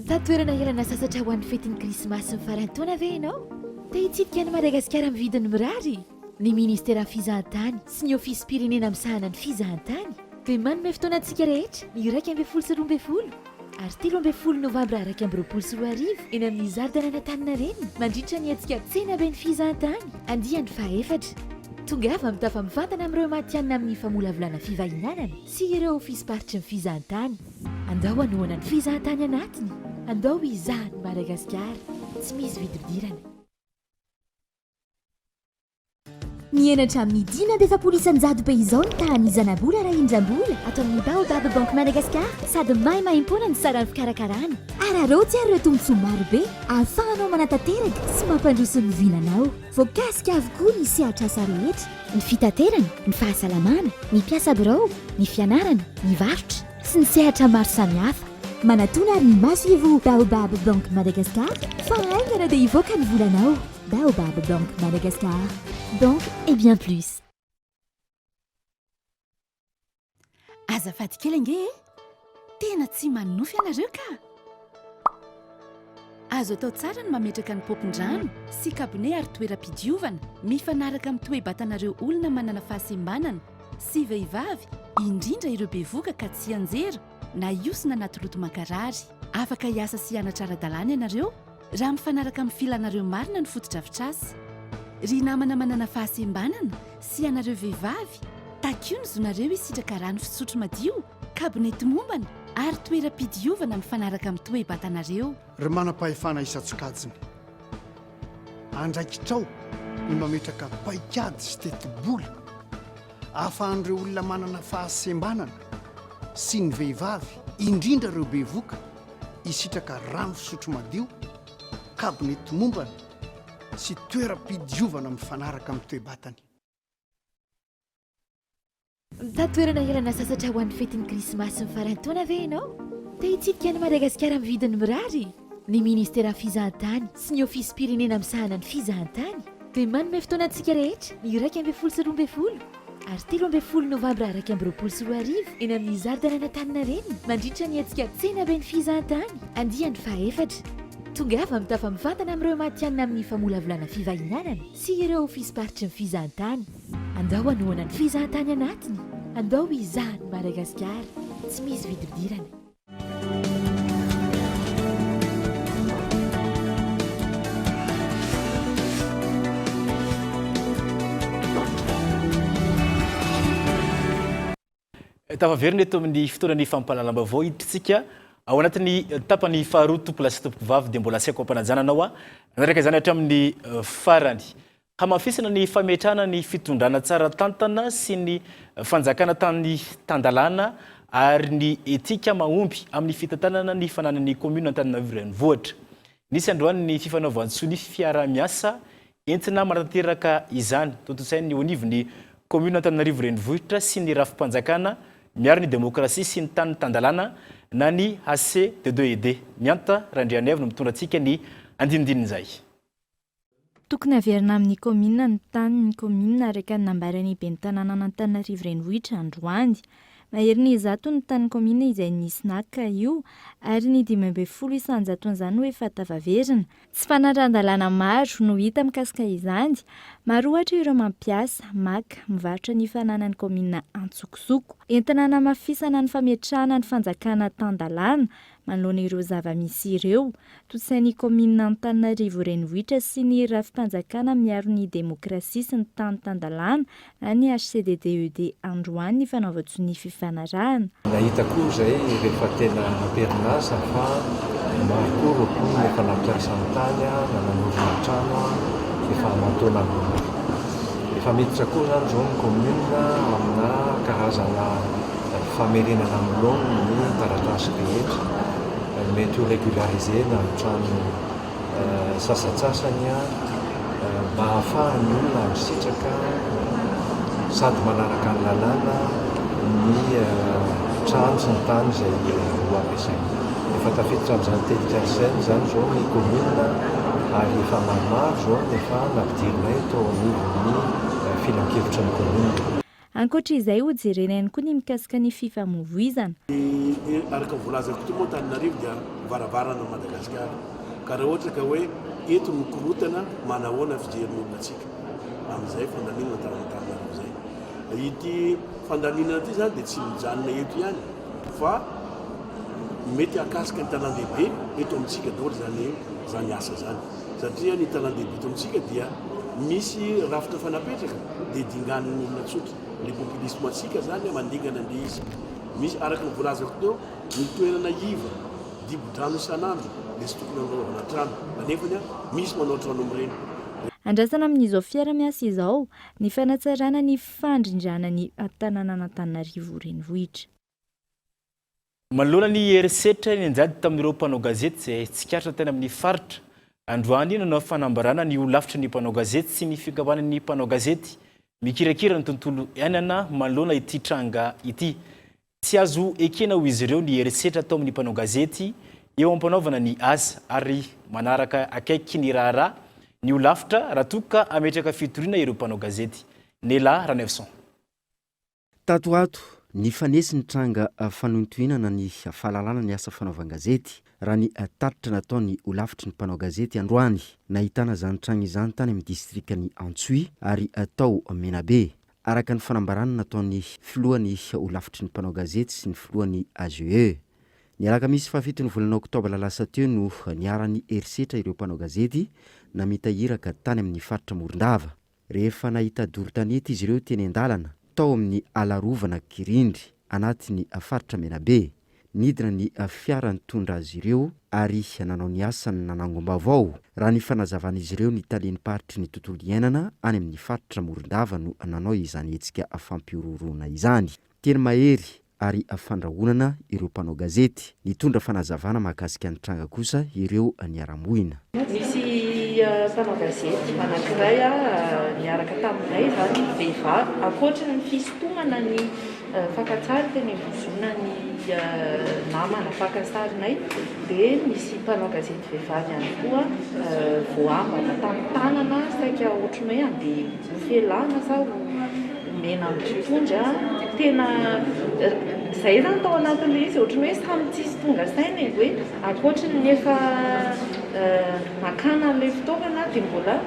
Tatoerana helana sasatra ho an'ny fetin'ny krismasy mifarantaona ve ianao? Te hitsidika any Madagasikara amin'ny vidiny mirary? Ny ministera fizahantany sy ny ofisy pirenena misahana ny fizahantany dia manome fotoanantsika rehetra ny 12 ary 13 novambra 2024 eny amin'ny zardana Antaninarenina mandritra ny hetsika tsena be ny fizahantany andiany faefatra. Tongava mitafamivantana amin'ireo matianina amin'ny famolavolana fivahinanana sy ireo ofisy paritry ny fizahantany. Andao hanoana ny fizahantany anatiny. Andao izahany Madagasikara. Tsy misy vidividirana. Mienatra amin'ny 10,700 izao ny tany izana-bola raha indram-bola ato amin'ny Baobab Bank Madagasikara sady maimaimpona ny saran'ny fikarakarana. Ararotsy ary ireo tombotsoa maro be ahafahanao manatanteraka sy mampandroso ny vinanao. Voakasika avokoa ny sehatra asa rehetra, ny fitaterana, ny fahasalamana, ny mpiasa birao, ny fianarana, ny varotra sy ny sehatra maro samihafa. Manatona ary ny maso-evo Baobab Bank Madagasikara fa aingana dia ivoaka ny volanao. Baobab Bank Madagascar. Banque et bien plus. Azafady kely ange tena tsy manofy ianareo ka. Azo atao tsara ny mametraka ny popon-drano sy kabone ary toeram-pidiovana mifanaraka amin'ny toe-batanareo olona manana fahasembanana sy vehivavy indrindra ireo bevoka ka tsy anjera na iosina anaty loto mankarary. Afaka hiasa sy hianatra ara-dalàna ianareo raha mifanaraka amin'ny filanareo marina ny fotodrafitrasy. Ry namana manana fahasembanana sy ianareo vehivavy takio ny zonareo hisitraka rano fisotro madio, kabonety mombana ary toeram-pidiovana mifanaraka amin'ny toe-batanareo. Ry manam-pahefana isan-tsokajiny andraikitrao ny mametraka paikady sy teti-bola ahafahan'ireo olona manana fahasembanana sy ny vehivavy indrindra ireo bevoka hisitraka rano fisotro madio, kabonety mombana sy toeram-pidiovana mifanaraka amin'ny toe-batany. Tatoerana helana sasatra ho an'ny fetin'ny krismasy mifarantaona ve ianao? Te hitsidika any Madagasikara amin'ny vidiny mirary? Ny ministera fizahantany sy ny ofisy pirenena misahana ny fizahantany dia manome fotoanantsika rehetra ny 12 ary 13 novambra 2024 eny amin'ny zardana Antaninarenina mandritra ny hetsika tsena be ny fizahantany andiany faefatra. Tongava mitafamivantana amin'ireo matianina amin'ny famolavolana fivahinanana sy ireo ofisy paritry ny fizahantany. Andao hanoana ny fizahantany anatiny. Andao izahany Madagasikara. Tsy misy vidividirana. Tafaverina eto amin'ny fotoanan'ny fampahalalam-baovao hiditsika ao anatin'ny tapany faharoa tompo lasy tompoko vavy dia mbola saiko ampananjananao nanaraka izany hatramin'ny farany hamafisana ny fametrahana ny fitondrana tsara tantana sy ny fanjakana tany tandalana ary ny etika mahomby amin'ny fitantanana ny fananan'ny commune Antananarivo renivohitra. Nisy androany ny fifanaovan-tsony fiara-miasa entina manatanteraka izany totosainy ny onivon'ny commune Antananarivo renivohitra sy ny rafim-panjakana miaro ny demokrasia sy ny tany tandalana na ny HCD2ED. Mianta Randrianevy no mitondratsika ny andinindinizay. Tokony averina amin'ny commune ny tany ny commune araka ny nambarany ben'ny tanàna Antananarivo renivohitra androany. Mahery zato ny tany commune izay nisy naka io ary ny 12 isanjaton'izany hoe fatavaverina. Tsy fanaran-dalàna maro no hita mikasika izany. Maro ohatra ireo mampiasa, maka, mivarotra ny fananan'ny commune antsokosoko. Entina namafisana ny fametrahana ny fanjakana tandalàna manoloana ireo zava-misy ireo. Tosainy commune Antananarivo renivohitra sy ny rafim-panjakana miaro ny demokrasia sy ny tany tandalàna na ny HCD2ED androany ny fanaova-tsony fifanarahana. Nahita koa izay rehefa tena perinasa fa maro koa roapolo efa nampiasa ny tany na nanorina trano efa mataona efa miditra koa zany zao ny commune amina karazana famerenana milona ny taratasy rehetra mety ho régularisena ny trano sasatsasany mba ahafahany olona misitraka sady manaraka ny lalàna ny trano sy ny tany izay ho ampiasaina. efa tafiditra amin'izany tetik'izany zany zao ny commune ary efa maromaro zao efa nampidirinay tao anivon'ny filan-kevitra ny commune. Ankoatra izay ho jerena ihany koa ny mikasika ny fifamoivoizana. Araka volazako toa moa Antananarivo dia varavarana Madagasikara. Ka raha ohatra ka hoe eto no korotana manahoana fijerin'olona atsika. Amin'izay fandaminana Antananarivo zay. Ity fandaminana ity zany dia tsy mijanona eto ihany fa mety akasika ny tanan-dehibe eto amintsika daholo zany asa zany. Satria ny tanan-dehibe eto amintsika dia misy rafitra fanapetraka dia dingan'ny olona tsotra. Le populisme atsika zany mandingana an'le izy. Misy araka ny volazako teo ny toerana iva dibo-drano isan'andro dia tsy tokony anaovana trano kanefany misy manao trano amin'ireny. Andrasana amin'izao fiara-miasa izao ny fanatsarana ny fandrindrana ny tanànan'Antananarivo renivohitra. Manoloana ny herisetra ny anjady tamin'ireo mpanao gazety izay tsikatra tena amin'ny faritra. Androany nanao fanambarana ny olavitra ny mpanao gazety sy ny fikabanan'ny mpanao gazety. Mikirakira ny tontolo iainana manoloana ity tranga ity. Tsy azo ekena ho izy ireo ny herisetra tao amin'ny mpanao gazety eo ampanaovana ny asa ary manaraka akaiky ny raharaha ny olavitra raha toka ametraka fitoriana ireo mpanao gazety. Nela Ranevson. Tatoato ny fanesy ny tranga fanontoinana ny fahalalana ny asa fanaovan-gazety raha ny tatitra nataony olavitry ny mpanao gazety androany. Nahitana zany tranga izany tany amin'ny distrikany Antsoy ary atao Menabe. Araka ny fanambarana nataony filohan'ny olavitry ny mpanao gazety sy ny filohan'ny AGE. Ny alakamisy fahafito ny volana oktobra lasa teo no niarany herisetra ireo mpanao gazety na mitahiraka tany amin'ny faritra Morondava. Rehefa nahita doro-tanety izy ireo teny an-dalana tao amin'ny alarovana Kirindry anatin'ny faritra Menabe. Nidina ny fiara nitondra azy ireo ary nanao ny asany nanangom-baovao raha ny fanazavan'izy ireo ny talen'ny paritry ny tontolo iainana any amin'ny faritra Morondava no nanao izany hetsika fampiororona izany. Teny mahery ary fandrahonana ireo mpanao gazety. Nitondra fanazavana mahakasika ny tranga kosa ireo niara-mohina. Misy mpanao gazety anankiray niaraka taminay zany vehivavy ankoatra ny fisintomana ny fankatsary teny ambozona ny namana fankasarinay dia misy mpanao gazety vehivavy ihany koa voambana tamin'ny tanana saika ohatran'ny hoe andeha hofelana sa mena mitondra tena izay zany tao anatin'le izy ohatran'ny hoe samy tsisy tonga saina hoe ankoatrany nefa makana an'ilay fitaovana dia mbola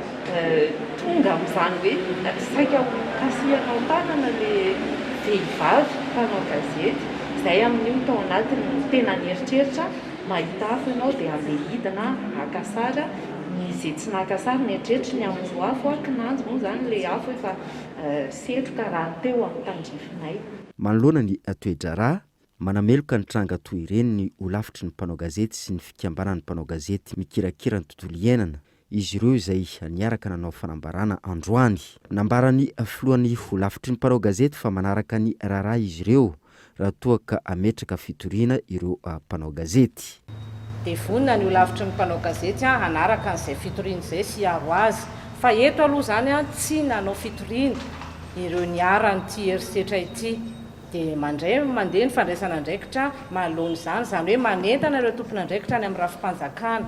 tonga amin'izany hoe saika kasihanao tanana le vehivavy mpanao gazety izay amin'io tao anatiny tena nieritreritra mahita afo ianao dia andeha hidina akasara izay tsy nakasara nieritreritra ny amoro afo akinanjo moa zany le afo efa setroka raha teo amin'ny tandrifinay. Manoloana ny toe-draharaha manameloka ny tranga toy ireny ny olavitry ny mpanao gazety sy ny fikambanan'ny mpanao gazety mikirakira ny tontolo iainana. Izy ireo izay niaraka nanao fanambarana androany. Nambarany filohan'ny olavitry ny mpanao gazety fa manaraka ny raharaha izy ireo raha toa ka ametraka fitoriana ireo mpanao gazety. Dia vonina ny olavitry ny mpanao gazety hanaraka an'izay fitoriana izay sy aro azy. Fa eto aloha zany tsy nanao fitoriana ireo niaranyty herisetra ity. Dia mandeha ny fandraisana andraikitra mahalony zany hoe manentana ireo tompona andraikitra any amin'ny rafim-panjakana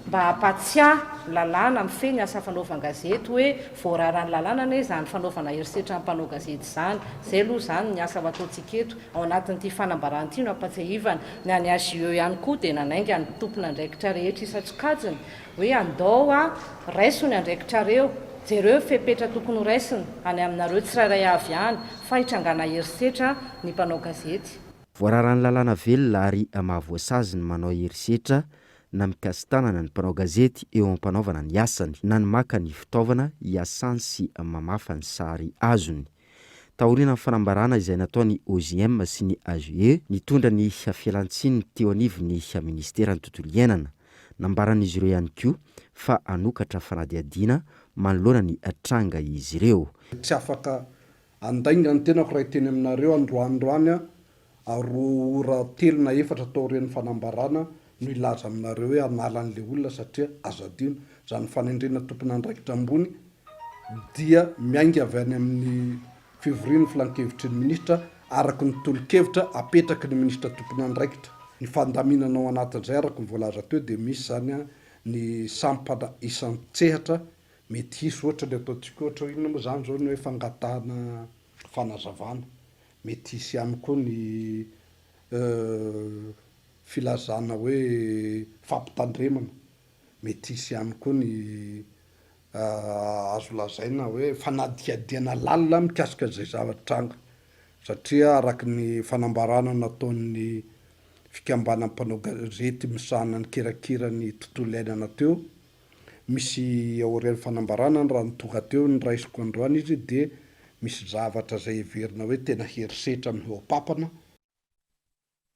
mba hampatsiahy lalàna mifeny asa fanaovana gazety hoe voararany lalàna ane zany fanaovana herisetra ny mpanao gazety zany. Zay aloha zany ny asa ataontsika eto ao anatin'ity fanambarana ity no ampatsahivana ny any azy eo ihany koa dia nanainga ny tompona andraikitra rehetra isa-tsokajiny hoe andao raiso ny andraikitra reo jereo fepetra tokony raisiny any aminareo tsirairay avy ihany fa hitrangana herisetra ny mpanao gazety. Voararany lalàna velona ary mahavoasazy ny manao herisetra na mikasitanana ny mpanao gazety eo ampanaovana ny asany na ny maka ny fitaovana hiasany sy mamafa ny sary azony. Taoriana ny fanambarana izay nataony OGM sy ny AGE nitondra ny fialantsiny teo anivon'ny ministera ny tontolo iainana. Nambaran'izy ireo ihany koa fa anokatra fanadihadiana manoloana ny tranga izy ireo. Tsy afaka andainga ny tenako raha teny aminareo androandroany aro ora 3 na 4 tao reny fanambarana no ilaza aminareo hoe analan'le olona satria azadino zany fanendrena tompona andraikitra ambony dia miainga avy any amin'ny fivoriana filan-kevitry ny ministra araka ny tolo-kevitra apetraky ny ministra tompona andraikitra ny fandaminana ao anatin'izay araka nyvoalaza teo dia misy zany a ny sampana isan-tsehatra mety hisy ohatra le ataontsika ohatra hoe inona moa zany zao ny hoe fangatahana fanazavana mety hisy ihany koa ny filazana hoe fampitandremana mety hisy ihany koa ny azo lazaina hoe fanadihadiana lalina mikasika zay zavatranga satria araka ny fanambarana nataon'ny fikambana mpanao gazety misahana ny kirakira ny tontolo iainana teo misy aorian'ny fanambarana raha nitonga teo ny raisiko androany izy dia misy zavatra zay heverina hoe tena herisetra amin'ny hoapapana.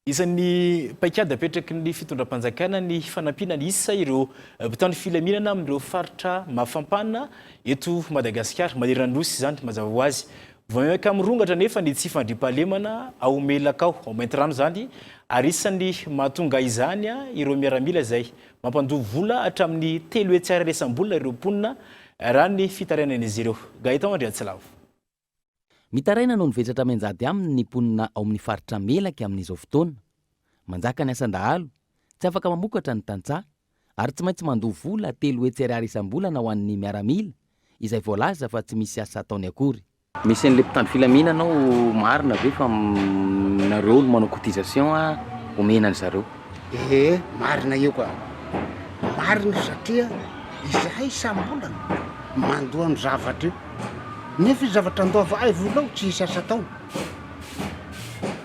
Isan'ny paikady apetraky ny fitondram-panjakana ny fanampiana ny isa ireo mpitandro filaminana amin'ireo faritra mafampana eto Madagasikara manerana nosy izany mazava ho azy. Vomaika amin'rongatra nefa ny tsy fandriam-pahalemana ao melakao ao maintirano zany ary isan'ny mahatonga izany ireo miaramila izay mampandovy vola hatramin'ny 3 hetsy resam-bolana ireo mponina raha ny fitarainan'izy ireo. Gaëtan Andriatsilavo. Mitaraina no nivetratra menjady amin'ny mponina ao amin'ny faritra melaka amin'izao fotoana. Manjaka ny asan-dahalo, tsy afaka mamokatra ny tantsaha ary tsy maintsy mandovy vola 3 hetsy isam-bolana ho an'ny miaramila izay voalaza fa tsy misy asa ataony akory. Misy an'le mpitandro filaminana ao marina ve fa nareo no manao cotisation omenany zareo? Marina io koa. Marina satria izahay isam-bolana mandoa ny zavatra io. Nefa zavatra andova ay volao tsy hisy asa taona.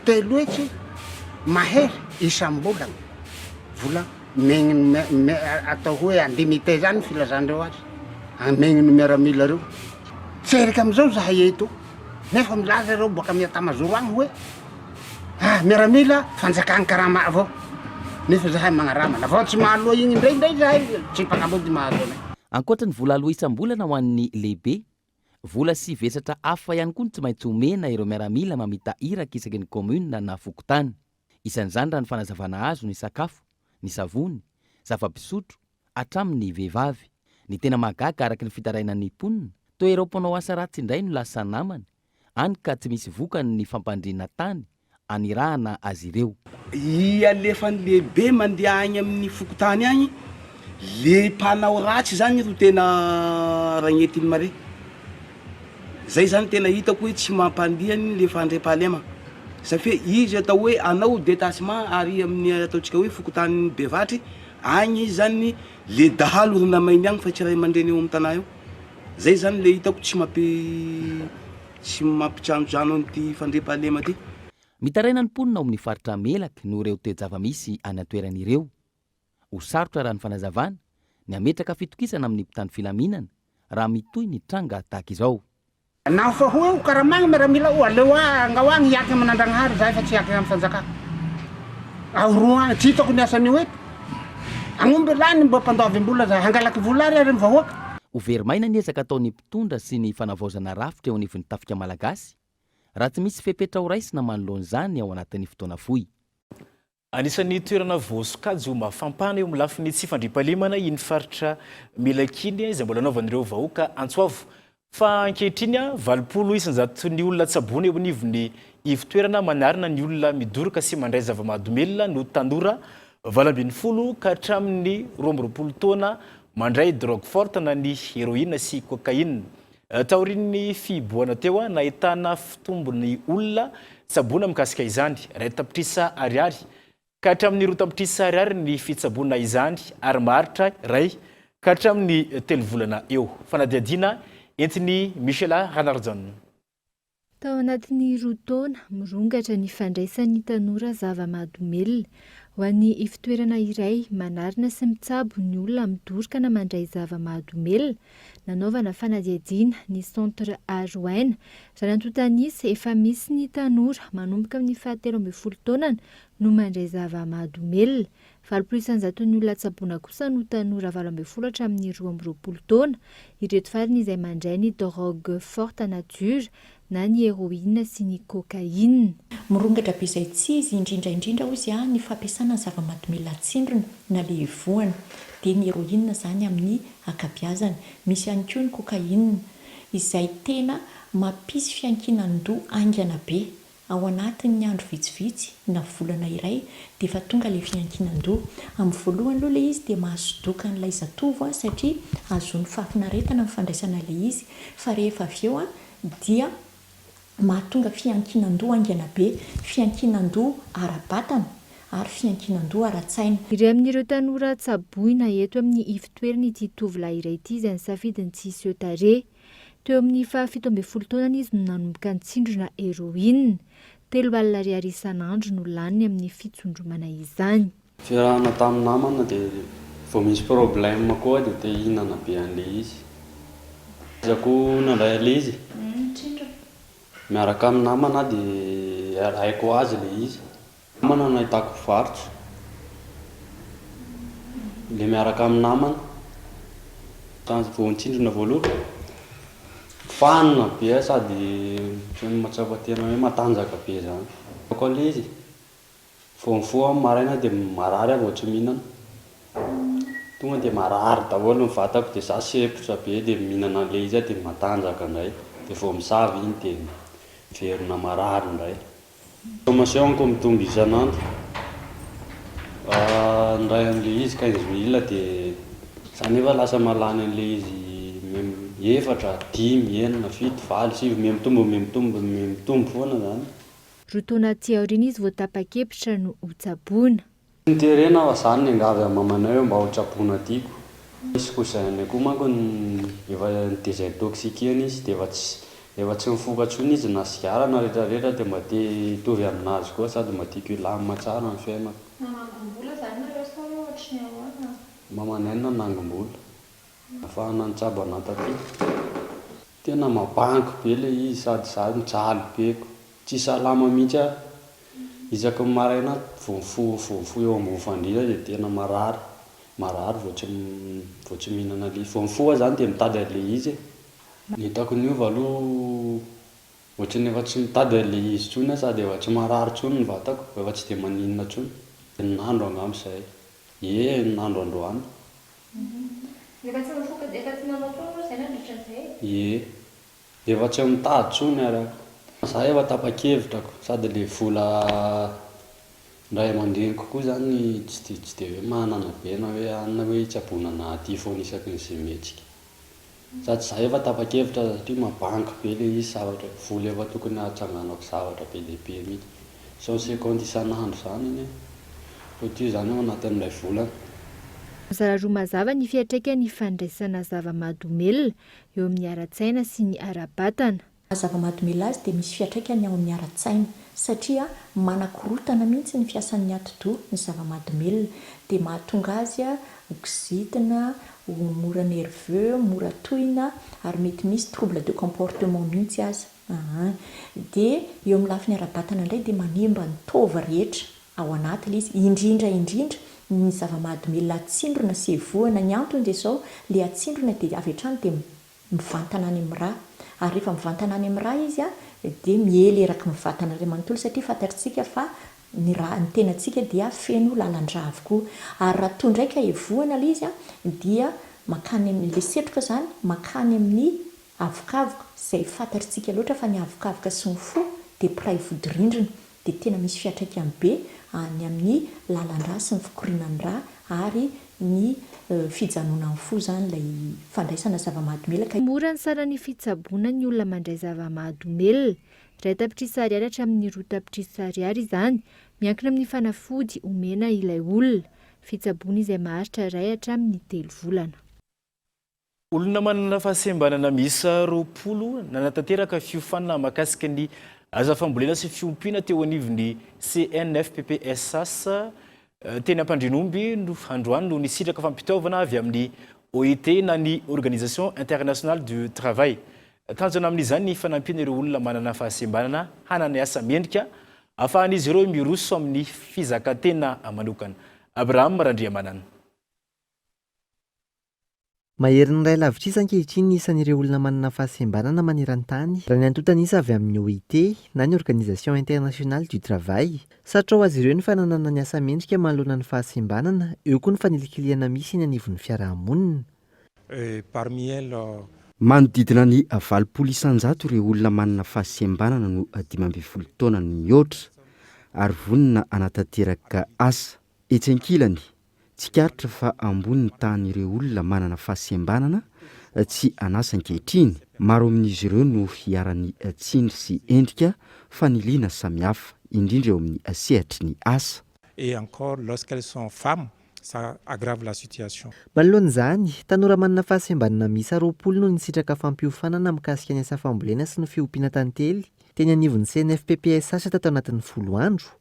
3 hetsy mahery isam-bolana. Vola megniny atao hoe andimité zany filazandreo azy. Amegniny miaramila reo. Tserika am'izao zahay eto. Nefa milaza reo boaka miatamazoro agny hoe miaramila fanjakana karama avao. Nefa zahay magnarama. Lafa tsy mahaloa igny indray zahay tsy mpagnambody mahazo anay. Ankoatra ny vola aloha isam-bolana ho an'ny lehibe, vola sy vesatra hafa ihany koa tsy maintsy omena ireo miaramila mamita iraka isaky ny commune na fokotany. Isan'izany raha ny fanazavana azo ny sakafo, ny savony, zava-pisotro, hatramin'ny vehivavy. Ny tena mahagaga araka ny fitarainan'ny mponina, toa ireo mpanao asa ratsy indray no lasa namany, any ka tsy misy vokany ny fampandriana tany, anirahana azy ireo. Alefan'ny lehibe mandeha agny amin'ny fokotany agny, le mpanao ratsy zany ro tena ragnetiny mare. Zay zany tena hitako hoe tsy mampandihany le fandriam-pahalema. Satria izy atao hoe anao détachement ary amin'ny ataontsika hoe fokotany bevatry, agny izy zany le dahalo ro namainy agny fa tsy raha mandreny eo amin'ny tanà eo. Zay zany le hitako tsy mampitranojano an'ity fandriam-pahalema ty. Mitaraina ny mponina ao amin'ny faritra melaka no ireo toe-java-misy any atoeran'ireo. Ho sarotra raha ny fanazavana, ny ametraka fitokisana amin'ny mpitandro filaminana raha mitohy ny tranga tahaka izao. Na fa hoe karamagna miaramila aleo angao agny hiaky manandragnahary zahay fa tsy hiaky amin'ny fanjakana. Ahoroa tsy hitako ny asan'io eto. Agnomby lany mba mpandavim-bola zahay hangalaky vola ary ny vahoaka. Ho verimaina ny ezaka ataon'ny mpitondra sy ny fanavaozana rafitra eo anivon'ny tafika malagasy raha tsy misy fepetra ho raisina manoloan'izany ao anatin'ny fotoana fohy. Anisan'ny toerana voasokajy mafampana eo amin'ny lafin'ny tsy fandriam-pahalemana iny faritra melakiny izay mbola anaovan'ireo vahoaka Antsoavo. Fa ankehitriny 80 isanjaton'ny olona tsabony eo anivon'ny ivitoerana manarina ny olona midoroka sy mandray zava-mahadomelona no tanora 20 ka hatramin'ny 20 taona mandray drogue forte na ny héroïne sy cocaïne. Taorian'ny fiboana teo nahitana fitombony olona tsabona mikasika izany, ray tapitrisa ariary. Ka hatramin'ny 2 tapitrisa ariary ny fitsabona izany ary maharitra ray ka hatramin'ny 3 volana eo. Fanadiadina entiny Michela Ranarjon. Tao anatin'ny 2 taona mirongatra ny fandraisan'ny tanora zava-mahadomelona ho an'ny ifitoerana iray manarina sy mitsabo ny olona midoroka na mandray zava-mahadomelona nanaovana fanadiadiana ny centre Aroaina izany antotanisa efa misy ny tanora manomboka amin'ny 17 taonana no mandray zava-mahadomelona. 20% ny olona tsaboina kosa no tanora 12 hatramin'ny 12 taona. Ireto farany izay mandray ny drogue forte nature na ny héroïne sy ny cocaïne. Mirongatra be izay tsy izy indrindra hozy ny fampiasana ny zava-mahadomelona atsindrona na le voana dia ny héroïne zany amin'ny akabiazany. Misy ihany koa ny cocaïne izay tena mampisy fiankinandoha aingana be ao anatin'ny andro vitsivitsy na volana iray dia efa tonga ilay fiankinan-doha. Amin'ny voalohany aloha ilay izy dia mahasodoka n'ilay zatovo satria azony fahafinaretana ny fandraisana ilay izy, fa rehefa avy eo dia mahatonga fiankinan-doha aingana be, fiankinan-doha ara-batana ary fiankinan-doha ara-tsaina. Iray amin'ireo tanora tsaboina eto amin'ny ifitoerana ity tovolahy iray ity izay nisafidiny tsy hiseho tarehy. Teo amin'ny 17 taonany izy no nanomboka nitsindrona heroïne. 3 ariary isan'andro no laniny amin'ny fitsondromana izany. Fiarahana tamin'ny namana dia vao misy problème koa dia te hihinana be an'ilay izy. Izako nandray an'ilay izy. Miaraka amin'ny namana dia haiko azy ilay izy. Namana nahitako varotra. Ilay miaraka amin'ny namana. Vao nitsindrona voalohany. Fanina be sady mahatsapa tena hoe matanjaka be zany. Koa ilay izy. Vao mifoha maraina dia marary aho vao tsy mihinana. Tonga dia marary daholo ny vatako dia za sepotra be dia mihinana an'ilay izy dia matanjaka indray. Dia vao misavy iny dia verina marary indray. Formationko mitombo isan'andro. Ndray amin'ilay izy 15 000 dia za nefa lasa malany an'ilay izy 4, 5, 6, 7, 8 mitombo foana zany. Roa taona aty aoriana izy vao tapa-kevitra no ho tsaboina. Niterena aho zany ny angavy amin'ny mamanay mba ho tsaboina tiako. Misy kozainy koa manko efa nitezay toxikeny izy dia efa tsy mifoka tsony izy na sigara na rehetrarehetra dia mba te hitovy aminazy koa sady mba tiako hilamina tsara ny fiainako. Nanangom-bola zany nareo sa ohatry ny ahoana? Mamanay nanangom-bola. Ahafahana nitsabo anahy taty. Tena mabanky be ilay izy sady za mijaly beko. Tsy salama mihitsy aho. Isaky ny maraina vao mifoha eo ambony fandria dia tena marary. Marary vao tsy mihinana ilay izy. Vao mifoha zany dia mitady an'ilay izy. Ny hitako niova aloha ohatrany efa tsy mitady an'ilay izy tsony sady efa tsy marary tsony ny vatako. Efa tsy dia maninona tsony. Nandro angamba izay. Nandro androany. Efa tsy mifoka dia efa tsy nanao tsony izay nandritran'izay? Efa tsy mitady tsony araka. Za efa tapa-kevitrako sady ilay vola ndray aman-dreniko koa zany tsy dia hoe manana be na hoe anona hoe tsaboina na aty foana isaky ny izay mihetsika. Sady za efa tapa-kevitra satria mabanky be ilay izy zavatra. Vola efa tokony hatsanganako zavatra be dia be mihitsy. 100 secondes isan'andro zany iny. Fotio zany ao anatin'ilay volana. Mizara roa mazava ny fiantraikany fandraisana zava-mahadomelina eo amin'ny ara-tsaina sy ny ara-batana. Zava-mahadomelina azy dia misy fiantraikany ao amin'ny ara-tsaina satria manakorotana mihitsy ny fiasan'ny ati-doha ny zava-mahadomelina dia mahatonga azy ho kizitina, ho mora nerveux, mora tohina ary mety misy trouble de comportement mihitsy azy. Dia eo amin'ny lafiny ara-batana indray dia manimba ny tova rehetra ao anatiny izy indrindra ny zava-mahadomelina atsindrona sy evohana. Ny antony dia izao ilay atsindrona dia avy hatrany dia mivantana any amin'ny rà ary rehefa mivantana any amin'ny rà izy dia miely eraky mivantana iray manontolo satria fantatritsika fa ny tenantsika dia feno lalan-drà avokoa ary raha toy ndraika evohana ilay izy dia makany amin'ilay setroka zany makany amin'ny avokavoka izay fantatritsika loatra fa ny avokavoka sy ny fo dia piray vodi-rindrina dia tena misy fiantraikany be ny amin'ny lalan-drà sy ny fikorinan'ny rà ary ny fijanonan'ny fo zany ilay fandraisana zava-mahadomelina. Mora ny sarany fitsaboana ny olona mandray zava-mahadomelina. 3 tapitrisa ariary hatramin'ny 2 tapitrisa ariary izany miankina amin'ny fanafody omena ilay olona. Fitsaboana izay maharitra 2 hatramin'ny 3 volana. Olona manana fahasembanana miisa 20 nanatanteraka fiofanana mahakasika ny azafambolena sy fiompiana teo anivon'ny CNFPPSAS teny Ampandrinomby androany no nisitraka fampitaovana avy amin'ny OIT na ny Organisation Internationale du Travail. Tanjona amin'izany ny fanampiana ireo olona manana fahasembanana hanana asa mendrika ahafahan'izy ireo miroso amin'ny fizakantena manokana. Abraham Randriamanana. Maheriny iray lavitra isa ankehitriny isan'ireo olona manana fahasembanana maneran-tany raha ny antota isa avy amin'ny OIT na ny Organisation Internationale du Travail satroa azy ireo ny fananana ny asa mendrika manoloana ny fahasembanana eo koa ny fanelikiliana misy ny anivon'ny fiarahamonina. Parmi elles, manodidina ny valopolo isanjato ireo olona manana fahasembanana no 12 taona no mihoatra ary vonina anatanteraka asa etsy ankilany tsikaritra fa ambony ny tahan'ireo olona manana fahasembanana tsy anasa ankehitriny maro amin'izy ireo no hiarany tsindry sy endrika faniliana samihafa indrindra eo amin'ny sehatra ny asa. Et encore lorsqu'elles sont femmes, ça aggrave la situation. Manoloan'izany, tanora manana fahasembanana miisa 20 no nisitraka fampiofanana mikasika ny asa fambolena sy ny fiompiana tantely teny anivon'ny CNFPPSH tato anatin'ny 10 andro.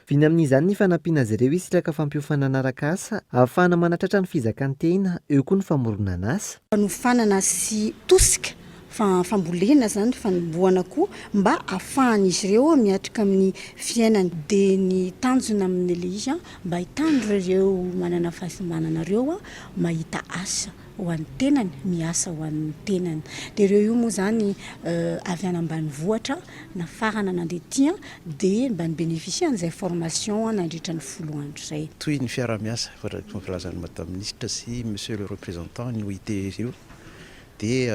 Viny amin'izany ny fanampiana azy ireo hisitraka fampiofanana araka asa ahafahana manatratra ny fizakantena eo koa ny famoronana asa. Fanofanana sy tosika fambolena zany fanomboana koa mba ahafahan'izy ireo miatrika amin'ny fiainany dia ny tanjona amin'ny le izy mba hitandro ireo manana fahasembanana ireo mahita asa ho an'ny tenany miasa ho an'ny tenany dia ireo io moa zany avy any ambanivohitra nafarana nandeha tia dia mba ny bénéfician'izay formation nandritra ny 10 andro zay. Toy ny fiara-miasa filazan'ny madame ministre sy monsieur le représentant ny OIT io dia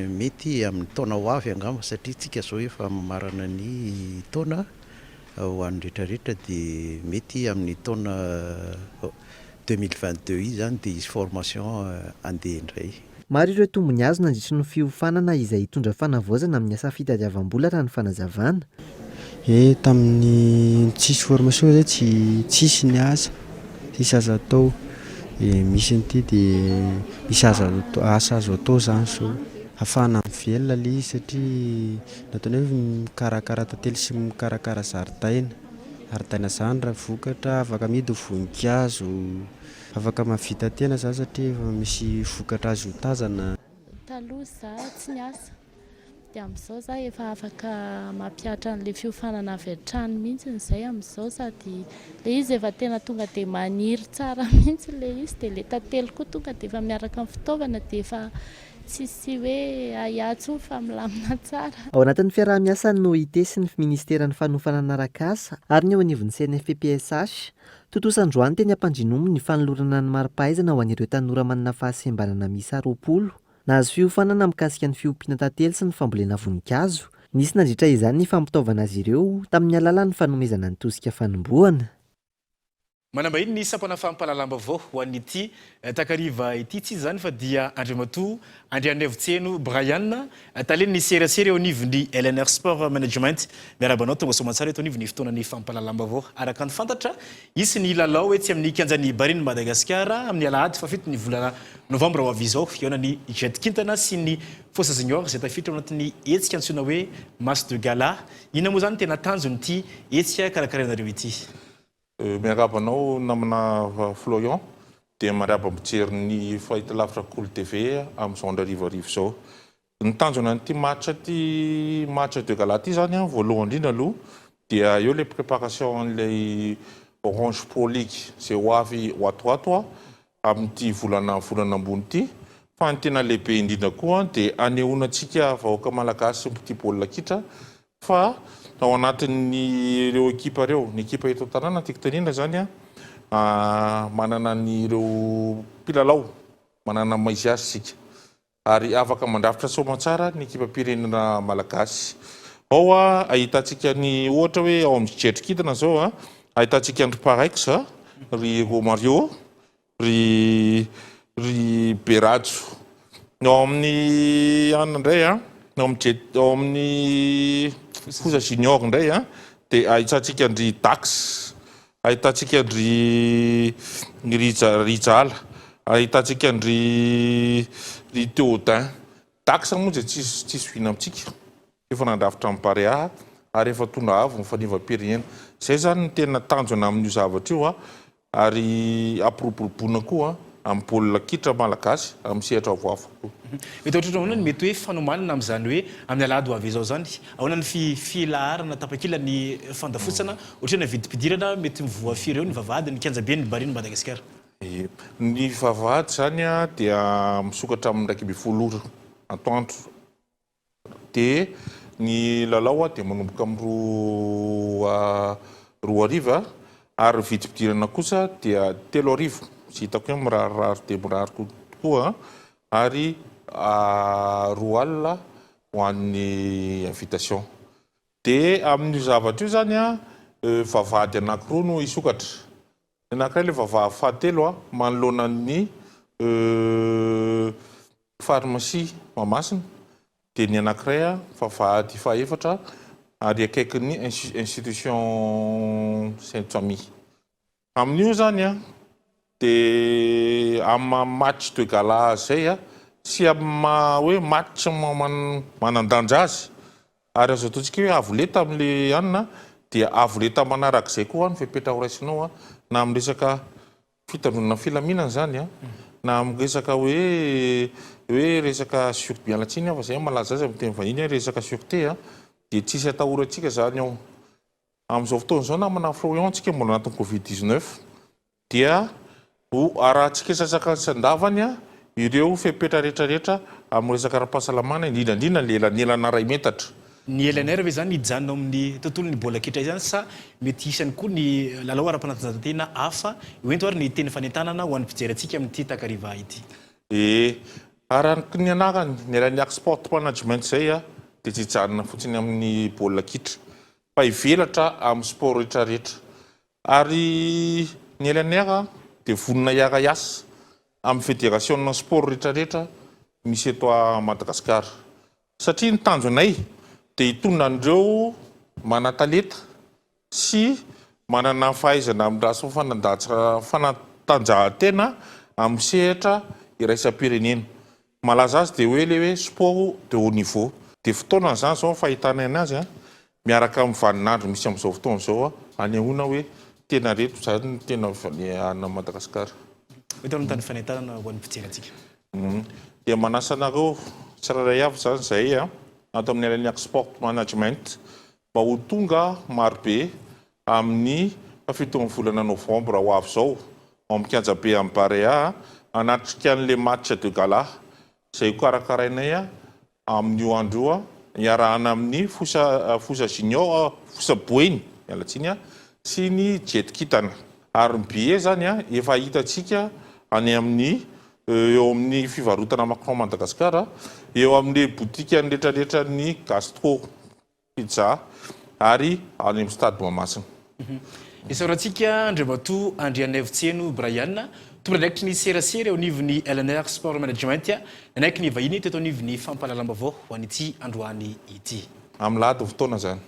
mety amin'ny taona ho avy angamba satria tsika zao efa mamarana ny taona ho an'ny rehetrarehetra dia mety amin'ny taona 2022 izy zany dia izy formation andeha indray. Maro ireo tombony azo nandritra ny fiofanana izay hitondra fanavaozana amin'ny asa fitadiavam-bola raha ny fanazavana. Tamin'ny tsisy formation zay tsisy ny asa, tsisy aza atao. Misy an'ity dia misy asa azo atao zany so ahafahana mivelona le izy satria nataony hoe mikarakara tantely sy mikarakara zaridaina zany raha vokatra afaka midy voninkazo afaka mahavita tena zany satria misy vokatra azo tazana. Taloha za tsy niasa dia amin'izao za efa afaka mampiatra an'le fiofanana avy hatrany mihitsy izay amin'izao sady le izy efa tena tonga dia maniry tsara mihitsy le izy dia le tantely koa tonga dia efa miaraka amin'ny fitaovana dia efa tsisy hoe ahiatsy fa milamina tsara. Ao anatin'ny fiaraha-miasa ny OIT sy ny ministeran'ny fanofanana araka asa ary ny eo anivon'ny CNFPPSH totosan-droany teny ampandrinomy ny fanolorana ny mari-pahaizana ho an'ireo tanora manana fahasembanana miisa 20 nahazo fiofanana mikasika ny fiompiana tantely sy ny fambolena voninkazo. Nisy nandritra izany ny fampitaovana azy ireo tamin'ny alalan'ny fanomezana ny tosika fanombohana. Manambahiny ny sampana fampalalam-ba vao ho an'ity takariva ity tsy zany fa dia Andriamatoa Andrianevitseno Brian taleny ny serasera eo anivon'ny LNR Sport Management miarabanao tonga somatsara eto anivon'ny fotoanany fampalalamba vao araka ny fantatra isy ny lalao etsy amin'ny kianjan'ny Barine Madagasikara amin'ny alahady fafito ny volana Novembre ho avy izao eo ny jet kintana sy ny Fossa Junior izay tafiditra ao anatin'ny hetsika antsoina hoe Mas de Gala. Ina moa zany tena tanjony ity hetsika karakarainareo ity? Miarabanao namana Florian dia mariaba mijery ny fahita lavitra Kolo TV amin'izao andrarivo zao. Ny tanjona an'ity match de gala ty zany voalohany indrindra aloha dia eo le préparation an'ilay Orange Pro League izay ho avy hoatoato amin'ity volana ambony ity. Fa ny tena lehibe indrindra koa dia anehoanantsika vahoaka malagasy ity baolina kitra fa ao anatin'ny ireo ekipa ireo, ny ekipa eto tanàna tiako tanindra zany manana ny ireo mpilalao, manana maizy azy sika ary afaka mandrafitra somatsara ny ekipa pirenena malagasy. Ao ahitantsika ny ohatra hoe ao amin'ny jetry kintana zao ahitantsika ny Parex, ry Romario, ry Berajo. Ao amin'ny anona indray ao amin'ny Fossa Junior indray dia ahitantsika ny Dax, ahitantsika ny Rijala, ahitantsika ny Théodin. Dax moa dia tsisy vina amintsika efa nandrafitra amin'ny Barea ary efa tonga avy ny fanivam-pirenena. Izay zany ny tena tanjona amin'io zavatra io ary ampiroboroboana koa amin'ny baolina kitra malagasy amin'ny sehatra avoavo. Mety ohatratra ahoana ny mety hoe fanomanana amin'izany hoe amin'ny alahady ho avy izao zany ahoana ny filaharana tapakila ny fandafotsana ohatrany vidim-pidirana mety mivoa firy eo ny vavahady ny kianjabe ny Barine Madagasikara. Ny vavahady zany dia misokatra amin'ny 20 atoandro dia ny lalao dia manomboka amin'ny 2 ariva ary vidim-pidirana kosa dia 3 arivo. Sy hitako hoe mirarary dia mirary koa ary roa alina ho an'ny invitation. Dia amin'io zavatra io zany a vavahady anankiroa no isokatra. Ny anankiray ilay vavahady fahatelo a manoloana ny pharmacie Mahamasina, dia ny anankiray a vavahady fahaefatra ary akaikin'ny institution Sainte Famille. Amin'io zany a dia amin'ny match de gala zay a sy hoe match manandanja azy, ary azo ataontsika hoe avoleta amin'le anina dia avoleta manarak'izay koa ny fepetra ho raisinao na amin'ny resaka fitandronana filaminana zany a, na amin'ny resaka hoe resaka sûreté mialatsiny fa zay malaza azy amin'ny teny vahiny resaka sûreté a, dia tsisy atahorantsika zany ao. Amin'izao fotoana izao na mana froyon antsika mbola anatin'ny Covid-19 dia ho arahantsika sasaka sandavany a ireo fepetra rehetrarehetra amin'ny resaka ara-pahasalamana indrindra ny elanelana ray metatra. Ny LNR ve zany hijanona amin'ny tontolon'ny baolina kitra izany sa mety isany koa ny lalao ara-panatanjahantena hafa hoento ary ny teny fanentanana ho an'ny mpijery antsika amin'ity takariva ity? Araky ny anarany ny LNR sport management zay a dia tsy hijanona fotsiny amin'ny baolina kitra fa hivelatra amin'ny sport rehetrarehetra. Ary ny LNR dia vonona hiara iasa amin'ny fédération sport rehetrarehetra misy eto a Madagasikara. Satria ny tanjonay dia hitondra an'ireo manan-talenta sy manana fahaizana amin'ny raha fanatanjahantena amin'ny sehatra iraisam-pirenena. Malaza azy dia hoe le hoe sport de haut niveau. Dia fotoana zany zao fahitana anazy miaraka amin'ny vaninandro misy amin'izao fotoana izao anehoana hoe tena reto zany tena ana Madagasikara. Hoe amin'ny tany fanentanana ho an'ny mpijery antsika. Dia manasa anareo tsiraray avy zany zay ato amin'ny LNR sport management mba ho tonga marobe amin'ny fitony volana novembre ho avy zao amin'ny kianja be amin'ny Barea anatrika an'le match de gala izay karakarainay amin'io andro iarahana amin'ny fosa junior fosa boeny mialatsiny sy ny jet kitana. Ary ny billet zany efa hitantsika any amin'ny eo amin'ny fivarotana makao Madagasikara, eo amin'ny botika ny rehetrarehetra ny gastro pizza ary any amin'ny stade Mahamasina. Isaorantsika Andriamatoa Andrianevitseno Brian, tompon'andraikitry ny serasera eo anivon'ny LNR sport management nanaiky ny vahiny teto anivon'ny fampalalam-baovao ho an'ity androany ity. Amin'ny lahady fotoana zany.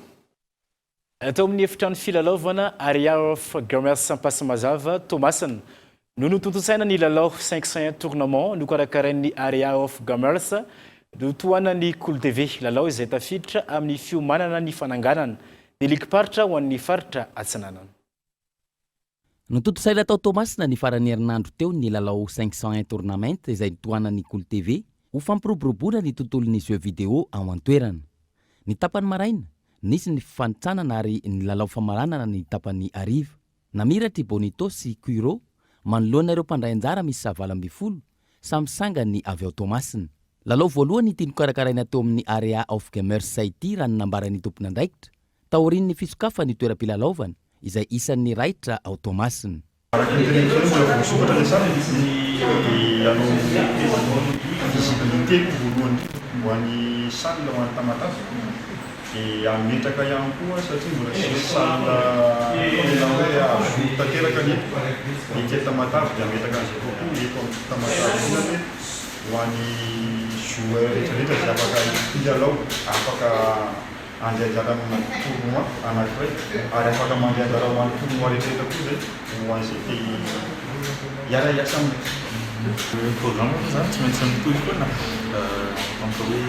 Atao amin'ny efitrano filalaovana Area of Commerce Pasamazava Tomasana no notontosaina ny lalao 501 tournament no karakarain'ny Area of Commerce no toanany Kolo TV lalao izay tafiditra amin'ny fiomanana ny fananganana ny likim-paritra ho an'ny faritra Atsinanana. Notontosaina tao Tomasina ny farany herinandro teo ny lalao 501 tournament izay toanany Kolo TV ho fampiroboroboana ny tontolon'ny jeux vidéo ao an-toerana. Ny tapany maraina nisy ny fifanitsanana ary ny lalao famaranana ny tapany ariva. Namiratra Bonito sy Cuiro manoloana ireo mpandray anjara misy savalam-bifolo samy sangany avy ao Tomasina. Lalao voalohany ity nokarakaraina teo amin'ny Area of Commerce ity raha ny nambaran'ny tompon'andraikitra taorian'ny fisokafany toeram-pilalaovana izay isan'ny raitra ao Tomasina. Ametraka ihany koa satria mbola sisy sala hoe azo tanteraka ny eketa matavy dia ametraka an'izay kokoa eto amin'ny tamatavy izany ho an'ny joueur rehetrarehetra izay afaka mpilalao afaka andeha anjara amina tournoi anankiray ary afaka mandeha anjara ho an'ny tournoi rehetrarehetra koa zay ho an'izay te hiara iasa aminy. Programme zany tsy maintsy mitohy foana donc hoe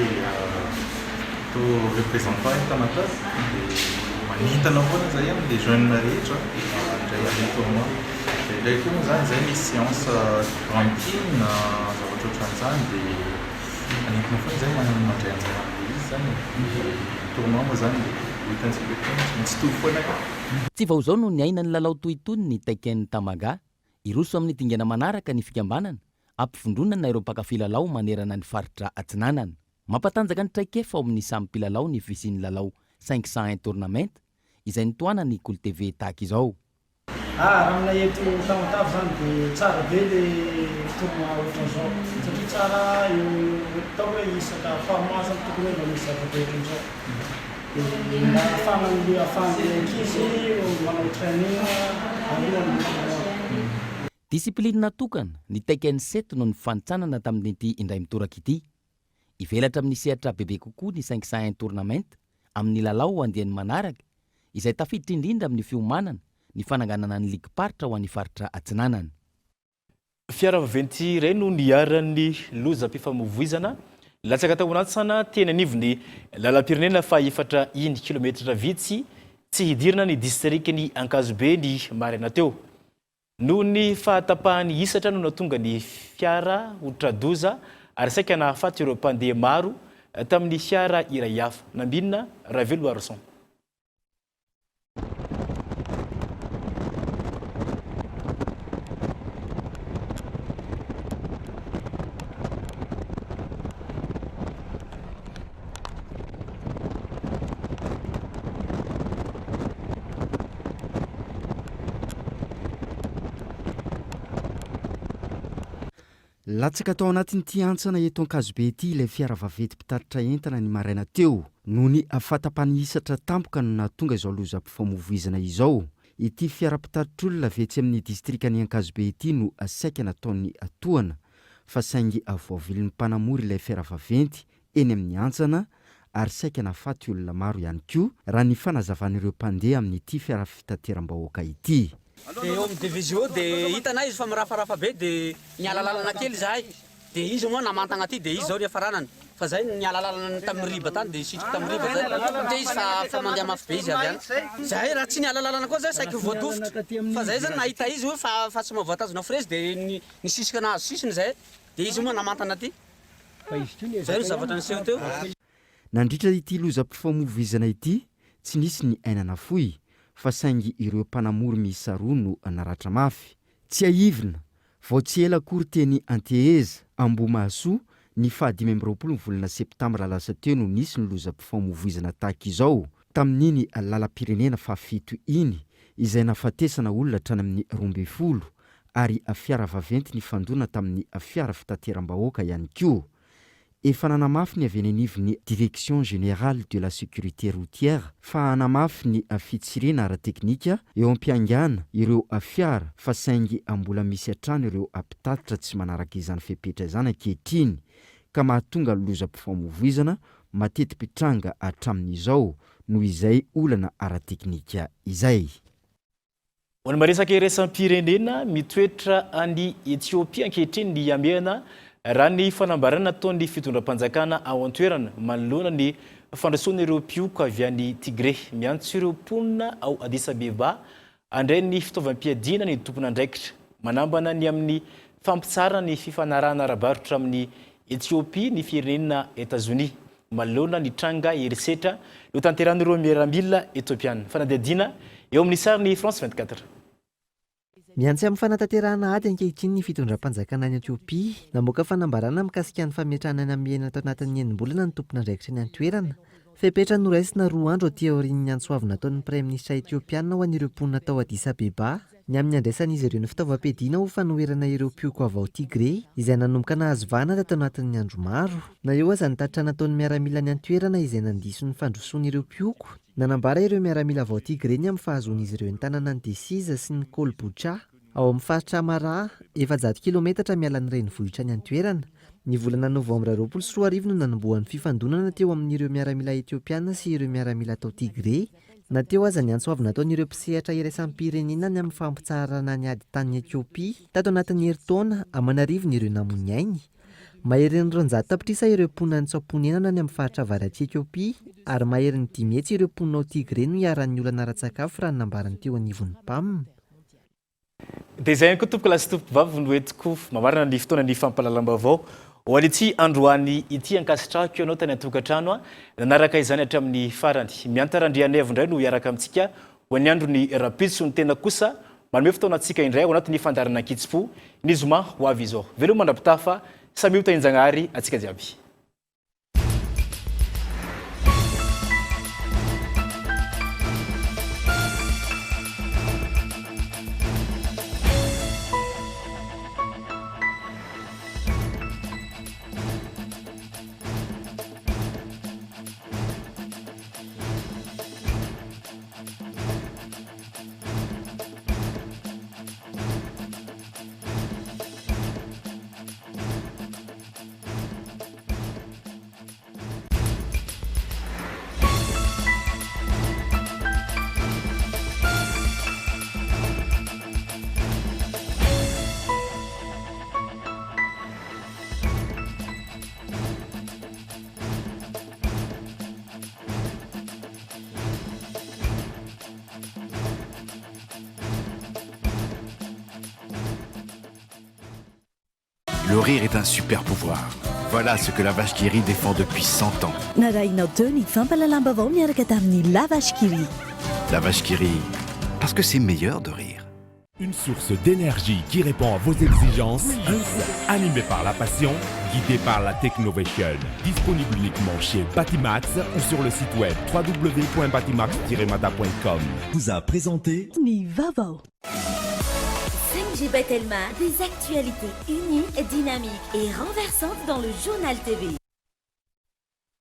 représentant ny tamatavy dia manintana foana zay amin'ilay jeune rehetra indray amin'ny tournoi. Indray koa moa zany zay misy séance rankine zavatra ohatran'izany dia manintona foana zay mandray anjara amin'ilay izy zany. Tournoi moa zany dia hitantsika tsy maintsy tohy foana. Tsy vao zao no niaina ny lalao toy itony ny Taiken Tamaga iroso amin'ny dingana manaraka ny fikambanana ampifondronana ireo mpakafy lalao manerana ny faritra Atsinanana. Mampatanjaka ny traikefa ao amin'ny samy mpilalao ny fisian'ny lalao 501 tournament izay nitoana ny Kolo TV tahaka izao. raha amina eto tamatavy zany dia tsara be le tourna ohatran'izao satria tsara atao hoe isaka farmasany tokony hoe misy zavabe ohatran'izao dia mba ahafahan'le ankizy manao training alohan'ny disipline natokana ny taikany 7 no ny fanitsanana tamin'ity indray mitoraka ity ivelatra amin'ny sehatra bebe kokoa ny 501 tournament amin'ny lalao andiany manaraka izay tafiditra indrindra amin'ny fiomanana ny fananganana ny ligiparitra ho an'ny faritra atsinanana. Fiara vaventy iray no niaran'ny lozam-pifamoivoizana latsaka tao anatsana teny anivony lalam-pirenena fa 4 kilometra vitsy tsy hidirina ny distrikny Ankazobe ny maraina teo. Noho ny fahatapahany isatra no natonga ny fiara otradoza ary saika nahafaty ireo mpandeha maro tamin'ny fiara iray hafa. Nambinina Ravelo Arson. Latsaka tao anatin'ity antsana eto Ankazobe ity ilay fiara vaventy mpitatitra entana ny maraina teo noho ny afatapanyisatra tampoka no nahatonga izao lozam-pifamoivoizana izao. Ity fiara mpitatitr'olona vetsy amin'ny distrikany Ankazobe ity no saika nataon'ny atohana fa saingy avoavilin'ny mpanamory ilay fiara vaventy eny amin'ny antsana ary saika nahafaty olona maro ihany koa raha ny fanazavan'ireo mpandeha amin'ity fiara fitateram-bahoaka ity. Dia eo amin'ny division dia hitanay izy fa mirafarafa be dia nialalalana kely zahay dia izy moa namantana aty dia izy zao rehefa ranany fa zay nialalalana tamin'ny riba tany dia sitrika tamin'ny riba zay dia izy fa mandeha mafy be izy avy any zahay raha tsy nialalalana koa zay saika voadofotra fa zay zany nahita izy hoe fa tsy mahavotazona frezy dia nisisika nahazo sisiny zay dia izy moa namantana aty zay no zavatra niseho teo. Nandritra ity lozam-pifamoivoizana ity tsy nisy ny ainana fohy fa saingy ireo mpanamory miisa roa no naratra mafy. Tsy aivina vao tsy ela akory teny Anteheza Ambomahasoa ny 25 volana septambra lasa teo no nisy ny lozam-pifamoivoizana tahaka izao tamin'iny lalam-pirenena fa 7 iny izay nafatesana olona hatrany amin'ny 12 ary fiara vaventy ny fandona tamin'ny fiara fitateram-bahoaka ihany koa. Efa nanamafy ny avy any anivon'ny Direction Générale de la Sécurité Routière fa hanamafy ny fitsirena ara-teknika eo am-piangana ireo fiara fa saingy mbola misy hatrany ireo mpitatitra tsy manaraka izany fepetra izany ankehitriny ka mahatonga lozam-pifamoivoizana mateti-pitranga hatramin'izao noho izay olana ara-teknika izay. Ho any maresaka iraisam-pirenena mitoetra any Etiopia ankehitriny ny amiana raha ny fanambarana ataon'ny fitondram-panjakana ao an-toerana manoloana ny fandrasoana ireo mpioka avy any Tigré miantso ireo mponina ao Addis Abeba andray ny fitaovam-piadiana ny tompona andraikitra manambana ny amin'ny fampitsarana ny fifanarahana ara-barotra amin'ny Etiopia ny firenena États-Unis manoloana ny tranga herisetra eo tanteran'ireo miaramila Etiopiana. Fanadihadiana eo amin'ny sary ny France 24. Miantsy amin'ny fanatanterahana ady ankehitriny ny fitondram-panjakana any Etiopia namoaka fanambarana mikasika ny fametrahana ny amiena tao anatin'ny enim-bolana ny tompona andraikitra ny an-toerana. Fepetra noraisina 2 andro aty aorian'ny antsoavina nataon'ny Praiminisitra Etiopiana ho an'ireo mponina tao Addis Abeba ny amin'ny andraisan'izy ireo ny fitaovam-piadiana ho fanoherana ireo mpioka avy ao Tigré izay nanomboka nahazovana tao anatin'ny andro maro. Na eo aza nitatitra nataon'ny miaramila ny an-toerana izay nandiso ny fandrosoana ireo mpioko. Nanambara ireo miaramila avy ao Tigré ny amin'ny fahazoan'izy ireo ny tanàna ny Desiza sy ny Kolbucha ao amin'ny faritra Amara 700 kilometatra miala ny renivohitra ny an-toerana. Ny volana Novembre 2024 no nanombohan'ny fifandonana teo amin'ireo miaramila Etiopiana sy ireo miaramila tao Tigré. Na teo aza ny antsoavina ataon'ireo mpisehatra iraisam-pirenena ny amin'ny fampitsarana ny ady tany Etiopia tato anatin'ny herintaona amanarivony ireo namon'ny ainy. Mahery ny 200 tapitrisa ireo mponina ny tsaponenana ny amin'ny faritra avaratr'i Etiopia ary mahery ny 10 hetsy ireo mponina ao Tigré no iaran'ny olana ara-tsakafo raha nambarany teo anivon'ny PAM. Dia izay ihany koa tompoko lasy tompoko vavy no entiko mamarina ny fotoana ny fampahalalam-baovao ho an'ity androany ity ankasitrahako ianao tany an-tokantrano nanaraka izany hatramin'ny farany miantarandrianay avy indray no iaraka amintsika ho an'ny andro ny rapitso ny tena kosa manome fotoana antsika indray ho anatin'ny fandarana kitsipo ny zoma ho avy izao velo mandrapitafa samy hotahinjagnahary atsika jiaby. Le rire est un super pouvoir. Voilà ce que la vache qui rit défend depuis 100 ans. La vache qui rit. La vache qui rit, parce que c'est meilleur de rire. Une source d'énergie qui répond à vos exigences. Un groupe animé par la passion, guidé par la technovation. Disponible uniquement chez Batimax ou sur le site web www.batimax-mata.com. Vous a présenté Vaovao. 5G Batelma, des actualités unies, dynamiques et renversantes dans le journal TV.